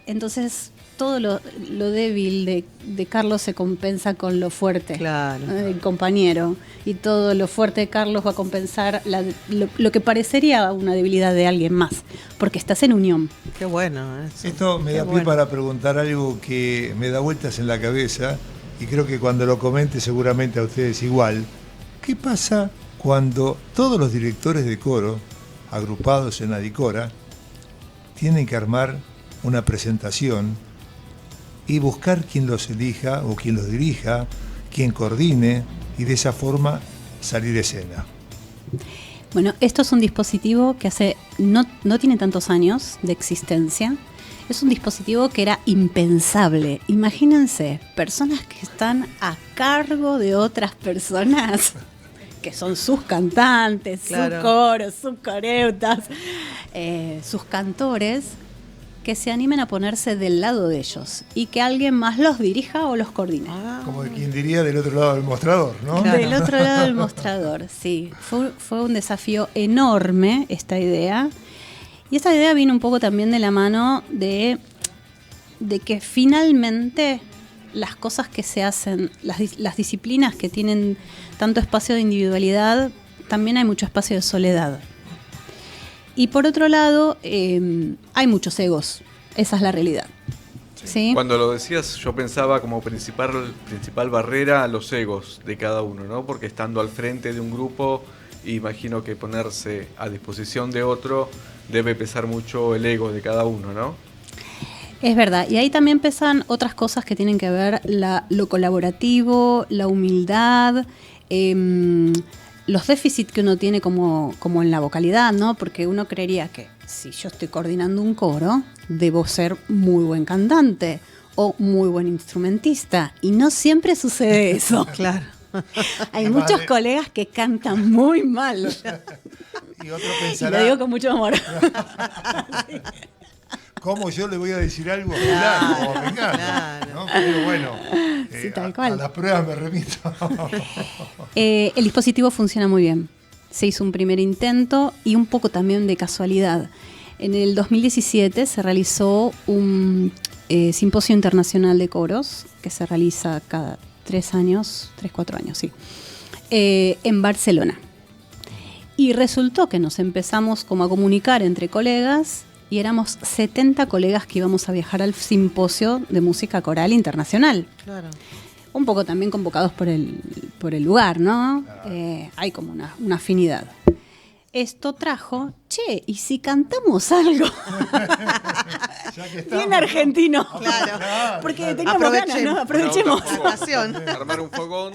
Entonces, todo lo débil de Carlos se compensa con lo fuerte Claro. del compañero, y todo lo fuerte de Carlos va a compensar lo que parecería una debilidad de alguien más, porque estás en unión. Qué bueno eso. Esto me Qué da pie bueno. para preguntar algo que me da vueltas en la cabeza y creo que cuando lo comente seguramente a ustedes igual. ¿Qué pasa cuando todos los directores de coro, agrupados en Adicora, tienen que armar una presentación y buscar quien los elija o quien los dirija, quien coordine y de esa forma salir de escena? Bueno, esto es un dispositivo que no tiene tantos años de existencia. Es un dispositivo que era impensable. Imagínense, personas que están a cargo de otras personas, que son sus cantantes, Claro. sus coros, sus coreutas, sus cantores, que se animen a ponerse del lado de ellos y que alguien más los dirija o los coordine. Ah, Como quien diría del otro lado del mostrador, ¿no? Claro. Del otro lado del mostrador, sí. Fue un desafío enorme esta idea. Y esta idea vino un poco también de la mano de que finalmente las cosas que se hacen, las disciplinas que tienen tanto espacio de individualidad, también hay mucho espacio de soledad. Y por otro lado, hay muchos egos. Esa es la realidad. ¿Sí? Cuando lo decías, yo pensaba como principal barrera a los egos de cada uno, ¿no? Porque estando al frente de un grupo, imagino que ponerse a disposición de otro debe pesar mucho el ego de cada uno, ¿no? Es verdad, y ahí también pesan otras cosas que tienen que ver lo colaborativo, la humildad, los déficits que uno tiene como en la vocalidad, ¿no? Porque uno creería que si yo estoy coordinando un coro, debo ser muy buen cantante o muy buen instrumentista, y no siempre sucede eso. claro. Hay muchos colegas que cantan muy mal. Y otro Y pensará, lo digo con mucho amor. ¿cómo yo le voy a decir algo a fulano o a mengano? claro. ¿No? Pero bueno, Sí, tal cual. a las pruebas me remito. El dispositivo funciona muy bien. Se hizo un primer intento y un poco también de casualidad. En el 2017 se realizó un simposio internacional de coros que se realiza cada 3 años, 4 años, sí, en Barcelona. Y resultó que nos empezamos como a comunicar entre colegas y éramos 70 colegas que íbamos a viajar al simposio de música coral internacional. Claro. Un poco también convocados por el lugar, ¿no? Hay como una afinidad. Esto trajo, che, ¿y si cantamos algo? Ya que estamos, Bien argentino. Claro. Porque teníamos ganas, ¿no? Aprovechemos. La ocasión. Armar un fogón.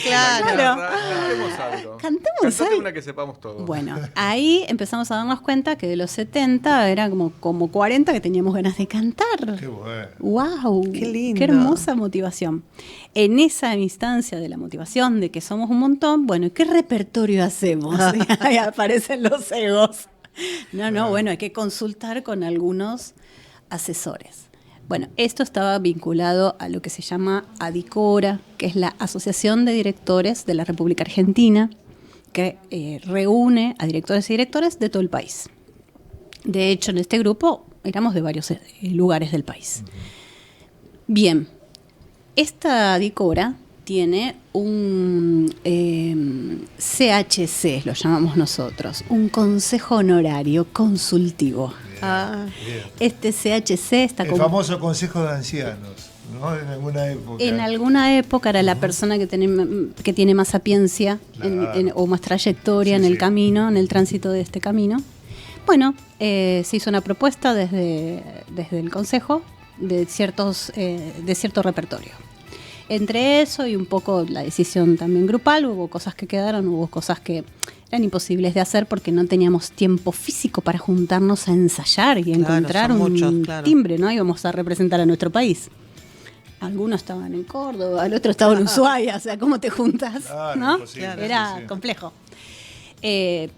Claro. la guitarra, cantemos algo. Cantemos Cantate algo. una que sepamos todos. Bueno, ahí empezamos a darnos cuenta que de los 70 era como 40 que teníamos ganas de cantar. Qué bueno. ¡Wow! Qué lindo. ¡Qué hermosa motivación! En esa instancia de la motivación de que somos un montón, bueno, ¿qué repertorio hacemos? Y ahí aparecen los egos. No, bueno, hay que consultar con algunos asesores. Bueno, esto estaba vinculado a lo que se llama ADICORA, que es la Asociación de Directores de la República Argentina, que reúne a directores y directores de todo el país. De hecho, en este grupo éramos de varios lugares del país. Bien, esta ADICORA tiene un CHC, lo llamamos nosotros, un consejo honorario consultivo. Ah, Este CHC está El como... famoso Consejo de Ancianos, ¿no? En alguna época. En alguna época era la persona que tiene más sapiencia Claro. o más trayectoria Sí, en el sí. camino, en el tránsito de este camino. Bueno, se hizo una propuesta desde el Consejo de cierto repertorio. Entre eso y un poco la decisión también grupal, hubo cosas que quedaron, hubo cosas que eran imposibles de hacer porque no teníamos tiempo físico para juntarnos a ensayar y Claro, encontrar son un muchos, claro. timbre, ¿no? Íbamos a representar a nuestro país. Algunos estaban en Córdoba, el otro estaba en Ushuaia, o sea, ¿cómo te juntas? Claro, ¿no? imposible, Era sí, sí. complejo.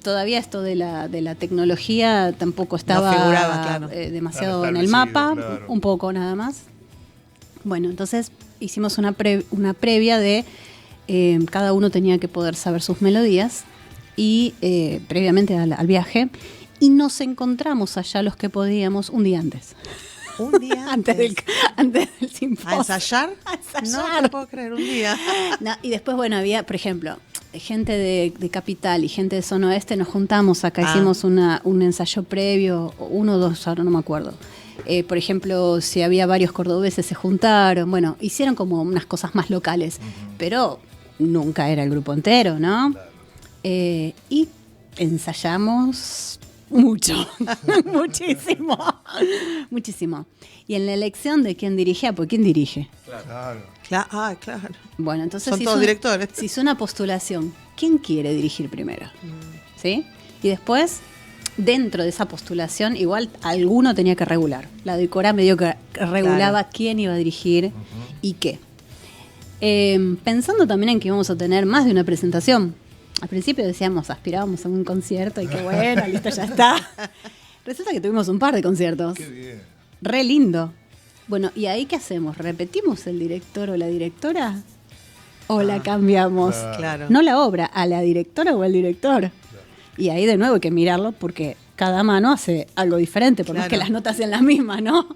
Todavía esto de la tecnología tampoco estaba figuraba, claro. demasiado Tan en el establecido, mapa, claro. un poco nada más. Bueno, entonces hicimos una previa de cada uno tenía que poder saber sus melodías y previamente al viaje, y nos encontramos allá los que podíamos un día antes. Un día Antes del simposio. ¿A ensayar? A ensayar. No te puedo creer, un día. No, y después, bueno, había, por ejemplo, gente de Capital y gente de Zona Oeste, nos juntamos acá, hicimos un ensayo previo, 1 o 2, ahora no me acuerdo. Por ejemplo, si había varios cordobeses se juntaron, bueno, hicieron como unas cosas más locales, pero nunca era el grupo entero, ¿no? Y ensayamos mucho, muchísimo, muchísimo. Y en la elección de quién dirigía, pues ¿quién dirige? Claro. Claro. Bueno, entonces Son todos directores. se hizo una postulación. ¿Quién quiere dirigir primero? ¿Sí? Y después, dentro de esa postulación, igual alguno tenía que regular. La Decora medio que regulaba quién iba a dirigir y qué. Pensando también en que íbamos a tener más de una presentación. Al principio decíamos, aspirábamos a un concierto y qué bueno, listo, ya está. Resulta que tuvimos un par de conciertos. Qué bien. Re lindo. Bueno, ¿y ahí qué hacemos? ¿Repetimos el director o la directora? ¿O la cambiamos? Claro. No la obra, a la directora o al director. Y ahí de nuevo hay que mirarlo porque cada mano hace algo diferente, por más Claro. que las notas sean las mismas, ¿no?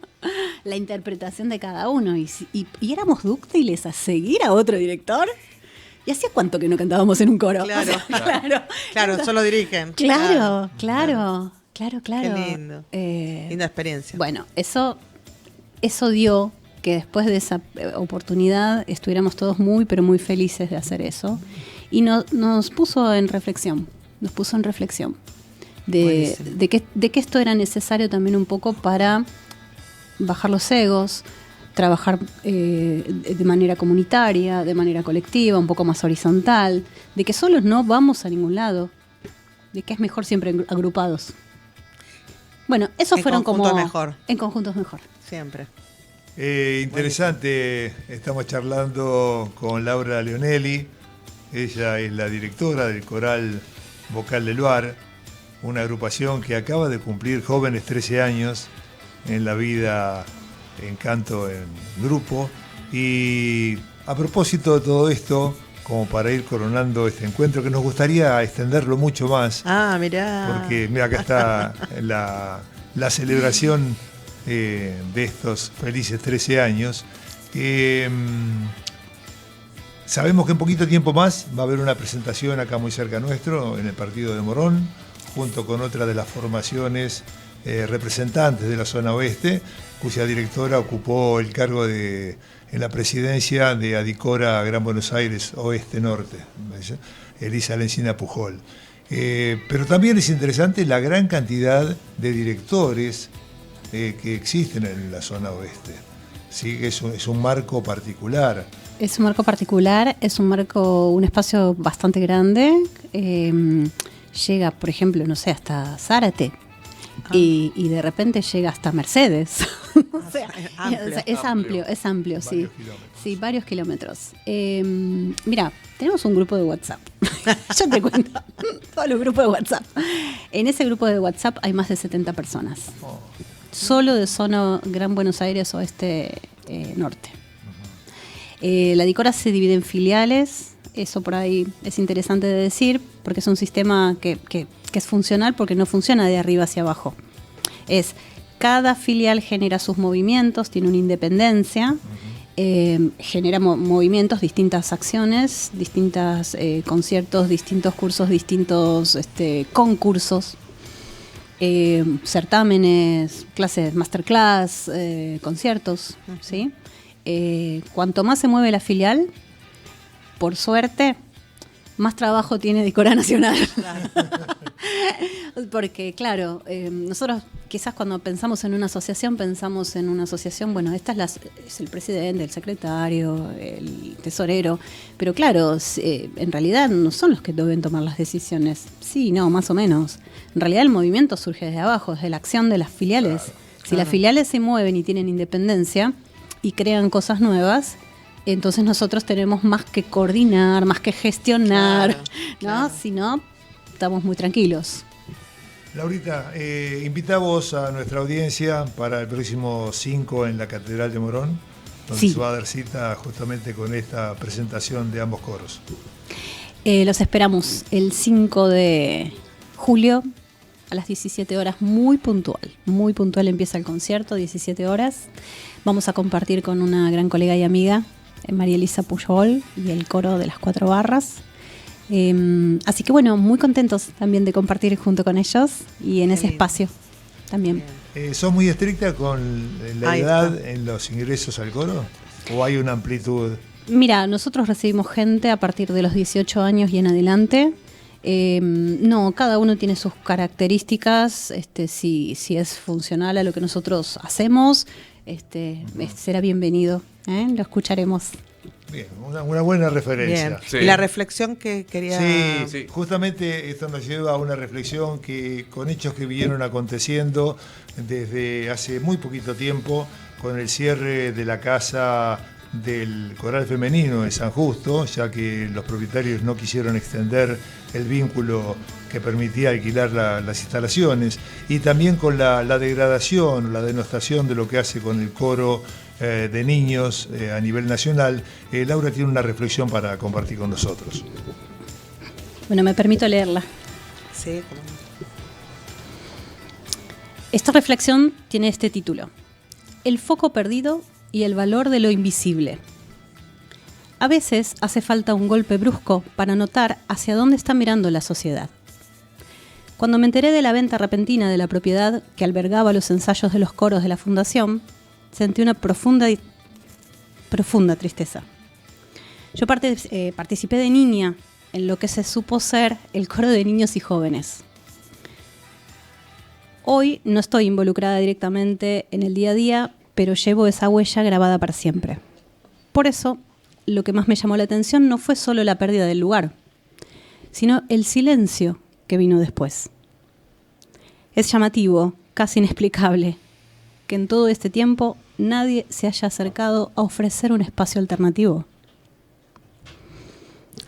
La interpretación de cada uno. Y éramos dúctiles a seguir a otro director. ¿Y hacía cuánto que no cantábamos en un coro? Claro. O sea, claro. Claro, solo dirigen. Claro. Qué lindo. Linda experiencia. Bueno, eso dio que después de esa oportunidad estuviéramos todos muy, pero muy felices de hacer eso. Y nos puso en reflexión. Buenísimo. De que esto era necesario también un poco para bajar los egos, trabajar de manera comunitaria, de manera colectiva, un poco más horizontal, de que solos no vamos a ningún lado, de que es mejor siempre agrupados. Bueno, esos En fueron conjunto como... es mejor. En conjunto es mejor. Siempre. Interesante, estamos charlando con Laura Leonelli, ella es la directora del Coral Vocal del Bar, una agrupación que acaba de cumplir jóvenes 13 años en la vida en canto en grupo. Y a propósito de todo esto, como para ir coronando este encuentro, que nos gustaría extenderlo mucho más, Mirá. porque mira, acá está la celebración de estos felices 13 años. Sabemos que en poquito tiempo más va a haber una presentación acá muy cerca nuestro, en el partido de Morón, junto con otra de las formaciones representantes de la zona oeste, cuya directora ocupó el cargo en la presidencia de Adicora Gran Buenos Aires Oeste-Norte, Elisa Lencina Pujol. Pero también es interesante la gran cantidad de directores que existen en la zona oeste. Sí, que es un marco particular. Es un marco particular, es un espacio bastante grande. Llega, por ejemplo, no sé, hasta Zárate. Y de repente llega hasta Mercedes. O sea, es amplio, sí. Varios kilómetros. Sí, varios kilómetros. Mira, tenemos un grupo de WhatsApp. Yo te cuento, todos los grupos de WhatsApp. En ese grupo de WhatsApp hay más de 70 personas. Solo de zona Gran Buenos Aires Oeste Norte. La Dicora se divide en filiales. Eso por ahí es interesante de decir, porque es un sistema que es funcional, porque no funciona de arriba hacia abajo. Cada filial genera sus movimientos, tiene una independencia, genera movimientos, distintas acciones, distintos conciertos, distintos cursos, distintos concursos, certámenes, clases, masterclass, conciertos, ¿sí? Cuanto más se mueve la filial, por suerte, más trabajo tiene Dicora Nacional. Claro. Porque, claro, nosotros quizás cuando pensamos en una asociación, bueno, es el presidente, el secretario, el tesorero, pero claro, en realidad no son los que deben tomar las decisiones. Sí, no, más o menos. En realidad el movimiento surge desde abajo, desde la acción de las filiales. Claro, si las filiales se mueven y tienen independencia y crean cosas nuevas, entonces nosotros tenemos más que coordinar, más que gestionar, ¿no? Claro. Si no, estamos muy tranquilos. Laurita, invitamos a nuestra audiencia para el próximo 5 en la Catedral de Morón, donde Sí. se va a dar cita justamente con esta presentación de ambos coros. Los esperamos el 5 de julio a las 17 horas, muy puntual empieza el concierto, 17 horas. Vamos a compartir con una gran colega y amiga, María Elisa Pujol, y el coro de las 4 barras. Así que bueno, muy contentos también de compartir junto con ellos y en ese lindo. espacio también. ¿Sos muy estricta con la Ahí edad está. en los ingresos al coro? ¿O hay una amplitud? Mira, nosotros recibimos gente a partir de los 18 años y en adelante. No, cada uno tiene sus características, si es funcional a lo que nosotros hacemos, será bienvenido, lo escucharemos. Bien, una buena referencia. Bien. Sí. Y la reflexión que quería... Sí, Sí. justamente esto nos lleva a una reflexión que con hechos que vinieron aconteciendo desde hace muy poquito tiempo, con el cierre de la casa del Coral Femenino de San Justo, ya que los propietarios no quisieron extender el vínculo que permitía alquilar las instalaciones, y también con la degradación, la denostación de lo que hace con el coro de niños a nivel nacional. Laura tiene una reflexión para compartir con nosotros. Bueno, me permito leerla. Sí, cómo no. Esta reflexión tiene este título: El foco perdido y el valor de lo invisible. A veces hace falta un golpe brusco para notar hacia dónde está mirando la sociedad. Cuando me enteré de la venta repentina de la propiedad que albergaba los ensayos de los coros de la fundación, sentí una profunda tristeza. Yo participé de niña en lo que se supo ser el coro de niños y jóvenes. Hoy no estoy involucrada directamente en el día a día, pero llevo esa huella grabada para siempre. Por eso, lo que más me llamó la atención no fue solo la pérdida del lugar, sino el silencio que vino después. Es llamativo, casi inexplicable, que en todo este tiempo nadie se haya acercado a ofrecer un espacio alternativo.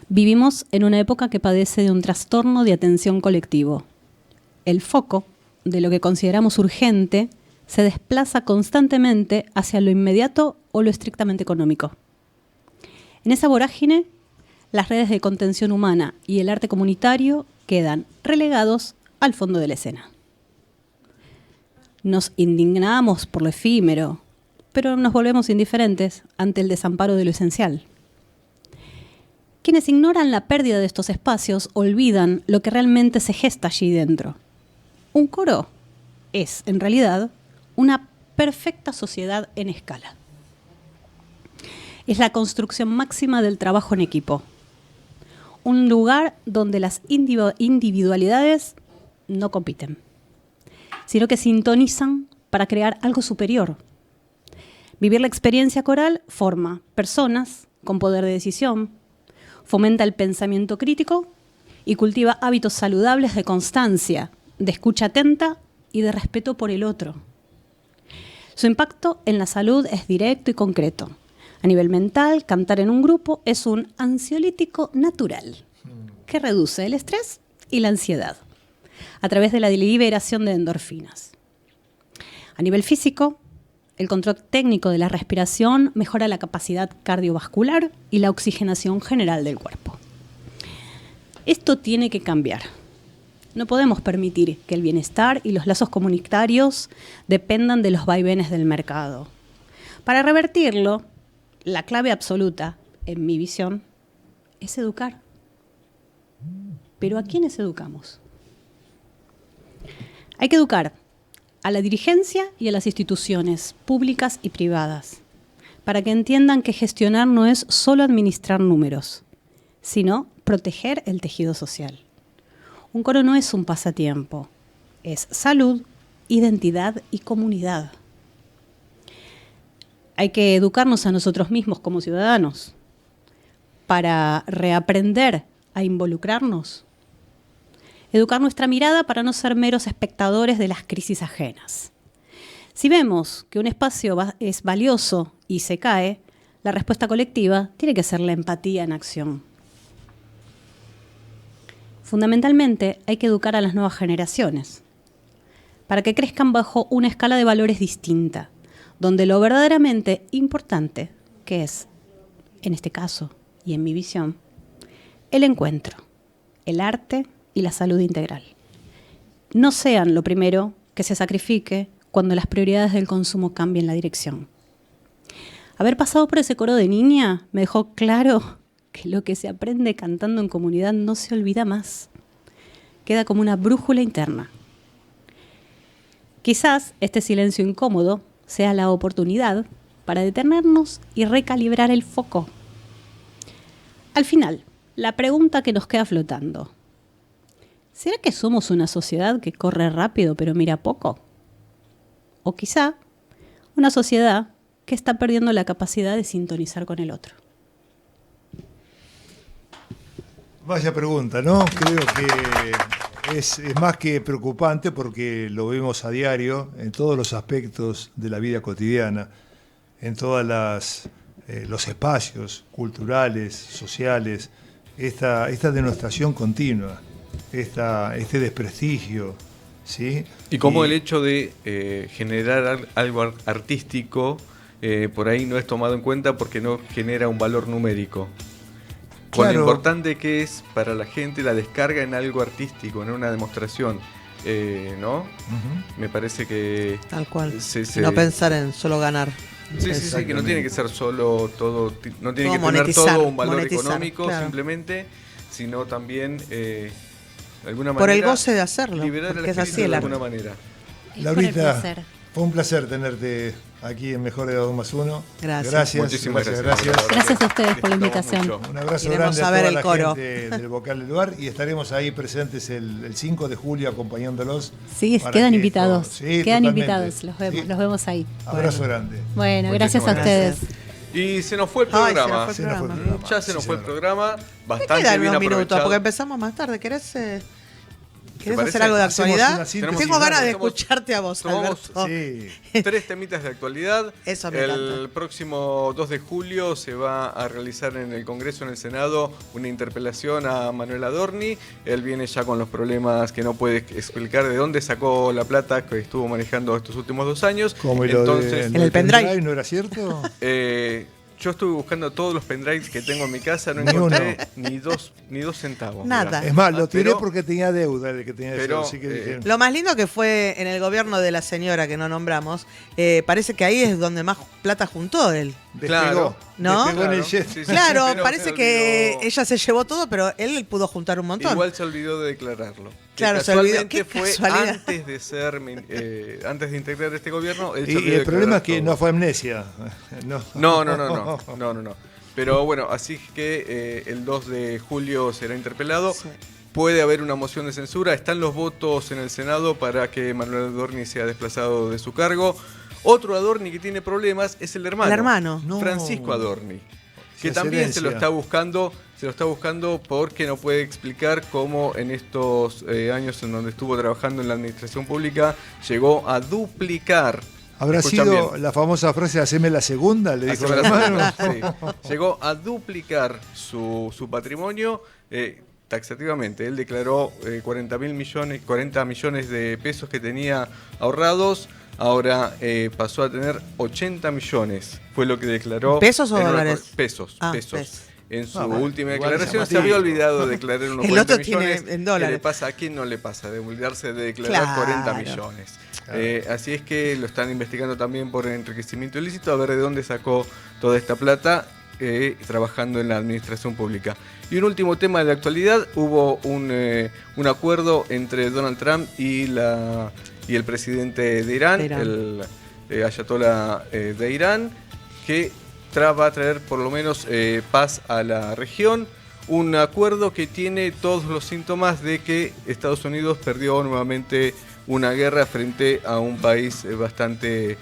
Vivimos en una época que padece de un trastorno de atención colectivo. El foco de lo que consideramos urgente se desplaza constantemente hacia lo inmediato o lo estrictamente económico. En esa vorágine, las redes de contención humana y el arte comunitario quedan relegados al fondo de la escena. Nos indignamos por lo efímero, pero nos volvemos indiferentes ante el desamparo de lo esencial. Quienes ignoran la pérdida de estos espacios olvidan lo que realmente se gesta allí dentro. Un coro es, en realidad, una perfecta sociedad en escala. Es la construcción máxima del trabajo en equipo. Un lugar donde las individualidades no compiten, sino que sintonizan para crear algo superior. Vivir la experiencia coral forma personas con poder de decisión, fomenta el pensamiento crítico y cultiva hábitos saludables de constancia, de escucha atenta y de respeto por el otro. Su impacto en la salud es directo y concreto. A nivel mental, cantar en un grupo es un ansiolítico natural que reduce el estrés y la ansiedad a través de la liberación de endorfinas. A nivel físico, el control técnico de la respiración mejora la capacidad cardiovascular y la oxigenación general del cuerpo. Esto tiene que cambiar. No podemos permitir que el bienestar y los lazos comunitarios dependan de los vaivenes del mercado. Para revertirlo, la clave absoluta, en mi visión, es educar. ¿Pero a quiénes educamos? Hay que educar a la dirigencia y a las instituciones públicas y privadas, para que entiendan que gestionar no es solo administrar números, sino proteger el tejido social. Un coro no es un pasatiempo, es salud, identidad y comunidad. Hay que educarnos a nosotros mismos como ciudadanos para reaprender a involucrarnos. Educar nuestra mirada para no ser meros espectadores de las crisis ajenas. Si vemos que un espacio es valioso y se cae, la respuesta colectiva tiene que ser la empatía en acción. Fundamentalmente, hay que educar a las nuevas generaciones para que crezcan bajo una escala de valores distinta, donde lo verdaderamente importante, que es, en este caso y en mi visión, el encuentro, el arte y la salud integral, no sean lo primero que se sacrifique cuando las prioridades del consumo cambien la dirección. Haber pasado por ese coro de niña me dejó claro que lo que se aprende cantando en comunidad no se olvida más. Queda como una brújula interna. Quizás este silencio incómodo sea la oportunidad para detenernos y recalibrar el foco. Al final, la pregunta que nos queda flotando: ¿será que somos una sociedad que corre rápido pero mira poco? O quizá una sociedad que está perdiendo la capacidad de sintonizar con el otro. Vaya pregunta, ¿no? Creo que es más que preocupante porque lo vemos a diario en todos los aspectos de la vida cotidiana, en todos los espacios culturales, sociales, esta denostación continua, este desprestigio, ¿sí? Y como el hecho de generar algo artístico por ahí no es tomado en cuenta porque no genera un valor numérico. Con Claro. lo importante que es para la gente la descarga en algo artístico, en una demostración, ¿no? Ujú. Me parece que... Tal cual. No No pensar en solo ganar. Sí, que no tiene que ser solo todo, no tiene Todo que tener monetizar, todo un valor monetizar, económico claro. simplemente, sino también de alguna manera Por el goce de hacerlo, liberar porque el es así espíritu el de arte. alguna manera. Es por el Laurita, placer. fue un placer tenerte aquí en Mejor de 2+1. Gracias. Muchísimas gracias. Gracias a ustedes por la Disfrutamos invitación. mucho. Un abrazo Iremos grande a a ver toda el la coro. gente del Vocal del Lugar y estaremos ahí presentes el 5 de julio acompañándolos. Sí, para quedan que invitados. esto- sí, Quedan totalmente. invitados, Sí. los vemos ahí. Abrazo grande. Bueno, gracias a Muchísimas ustedes. Y se nos fue el Ay, programa. se nos fue el programa. Ya se nos Sí, fue el señor. programa. Me Bastante quedan bien unos minutos aprovechado. porque empezamos más tarde. ¿Querés parece? hacer algo de Hacemos actualidad? una síntesis. Tengo ganas de Tomamos- escucharte a vos, tomamos- Alberto. Sí. 3 temitas de actualidad. Eso me El encanta. próximo 2 de julio se va a realizar en el Congreso, en el Senado, una interpelación a Manuel Adorni. Él viene ya con los problemas que no puede explicar de dónde sacó la plata que estuvo manejando estos últimos 2 años. Como lo Entonces, En el pendrive. ¿no era cierto? yo estuve buscando todos los pendrives que tengo en mi casa, no Ni encontré ni dos centavos. Nada. Es más, lo tiré Pero- porque tenía deuda el que tenía pero, eso, así que dije, Lo más lindo que fue en el gobierno de la señora que no nombramos, parece que ahí es donde más plata juntó él. despegó, Claro. ¿No? despegó en el Claro, jet. sí, sí. Claro, Pero parece se que olvidó. ella se llevó todo, pero él pudo juntar un montón. Igual se olvidó de declararlo. Que Claro, se olvidó. casualmente Qué fue casualidad. antes de ser, antes de integrar este gobierno. Él se Y olvidó de el problema es que declarar no fue amnesia. No. No. Pero bueno, así que el 2 de julio será interpelado. Sí. Puede haber una moción de censura. Están los votos en el Senado para que Manuel Adorni sea desplazado de su cargo. Otro Adorni que tiene problemas es el hermano. El hermano. No. Francisco Adorni. Que Esa también se lo herencia. está buscando porque no puede explicar cómo en estos años en donde estuvo trabajando en la administración pública llegó a duplicar. ¿Habrá escuchan sido bien, la famosa frase haceme la segunda? Le dijo haceme el la hermano. segunda, sí. Llegó a duplicar su patrimonio taxativamente. Él declaró 40 millones de pesos que tenía ahorrados. Ahora pasó a tener 80 millones. Fue lo que declaró. ¿Pesos o en una dólares? Pesos. Ah, pesos. pesos. En su bueno, última igual declaración es se había llamativo. olvidado de declarar unos El 40 otro tiene millones. en ¿Qué dólares. le pasa? ¿A quién no le pasa? De olvidarse de declarar Claro. 40 millones. Así es que lo están investigando también por enriquecimiento ilícito, a ver de dónde sacó toda esta plata trabajando en la administración pública. Y un último tema de actualidad, hubo un acuerdo entre Donald Trump y el presidente de Irán, el ayatollah de Irán, que va a traer por lo menos paz a la región. Un acuerdo que tiene todos los síntomas de que Estados Unidos perdió nuevamente una guerra frente a un país bastante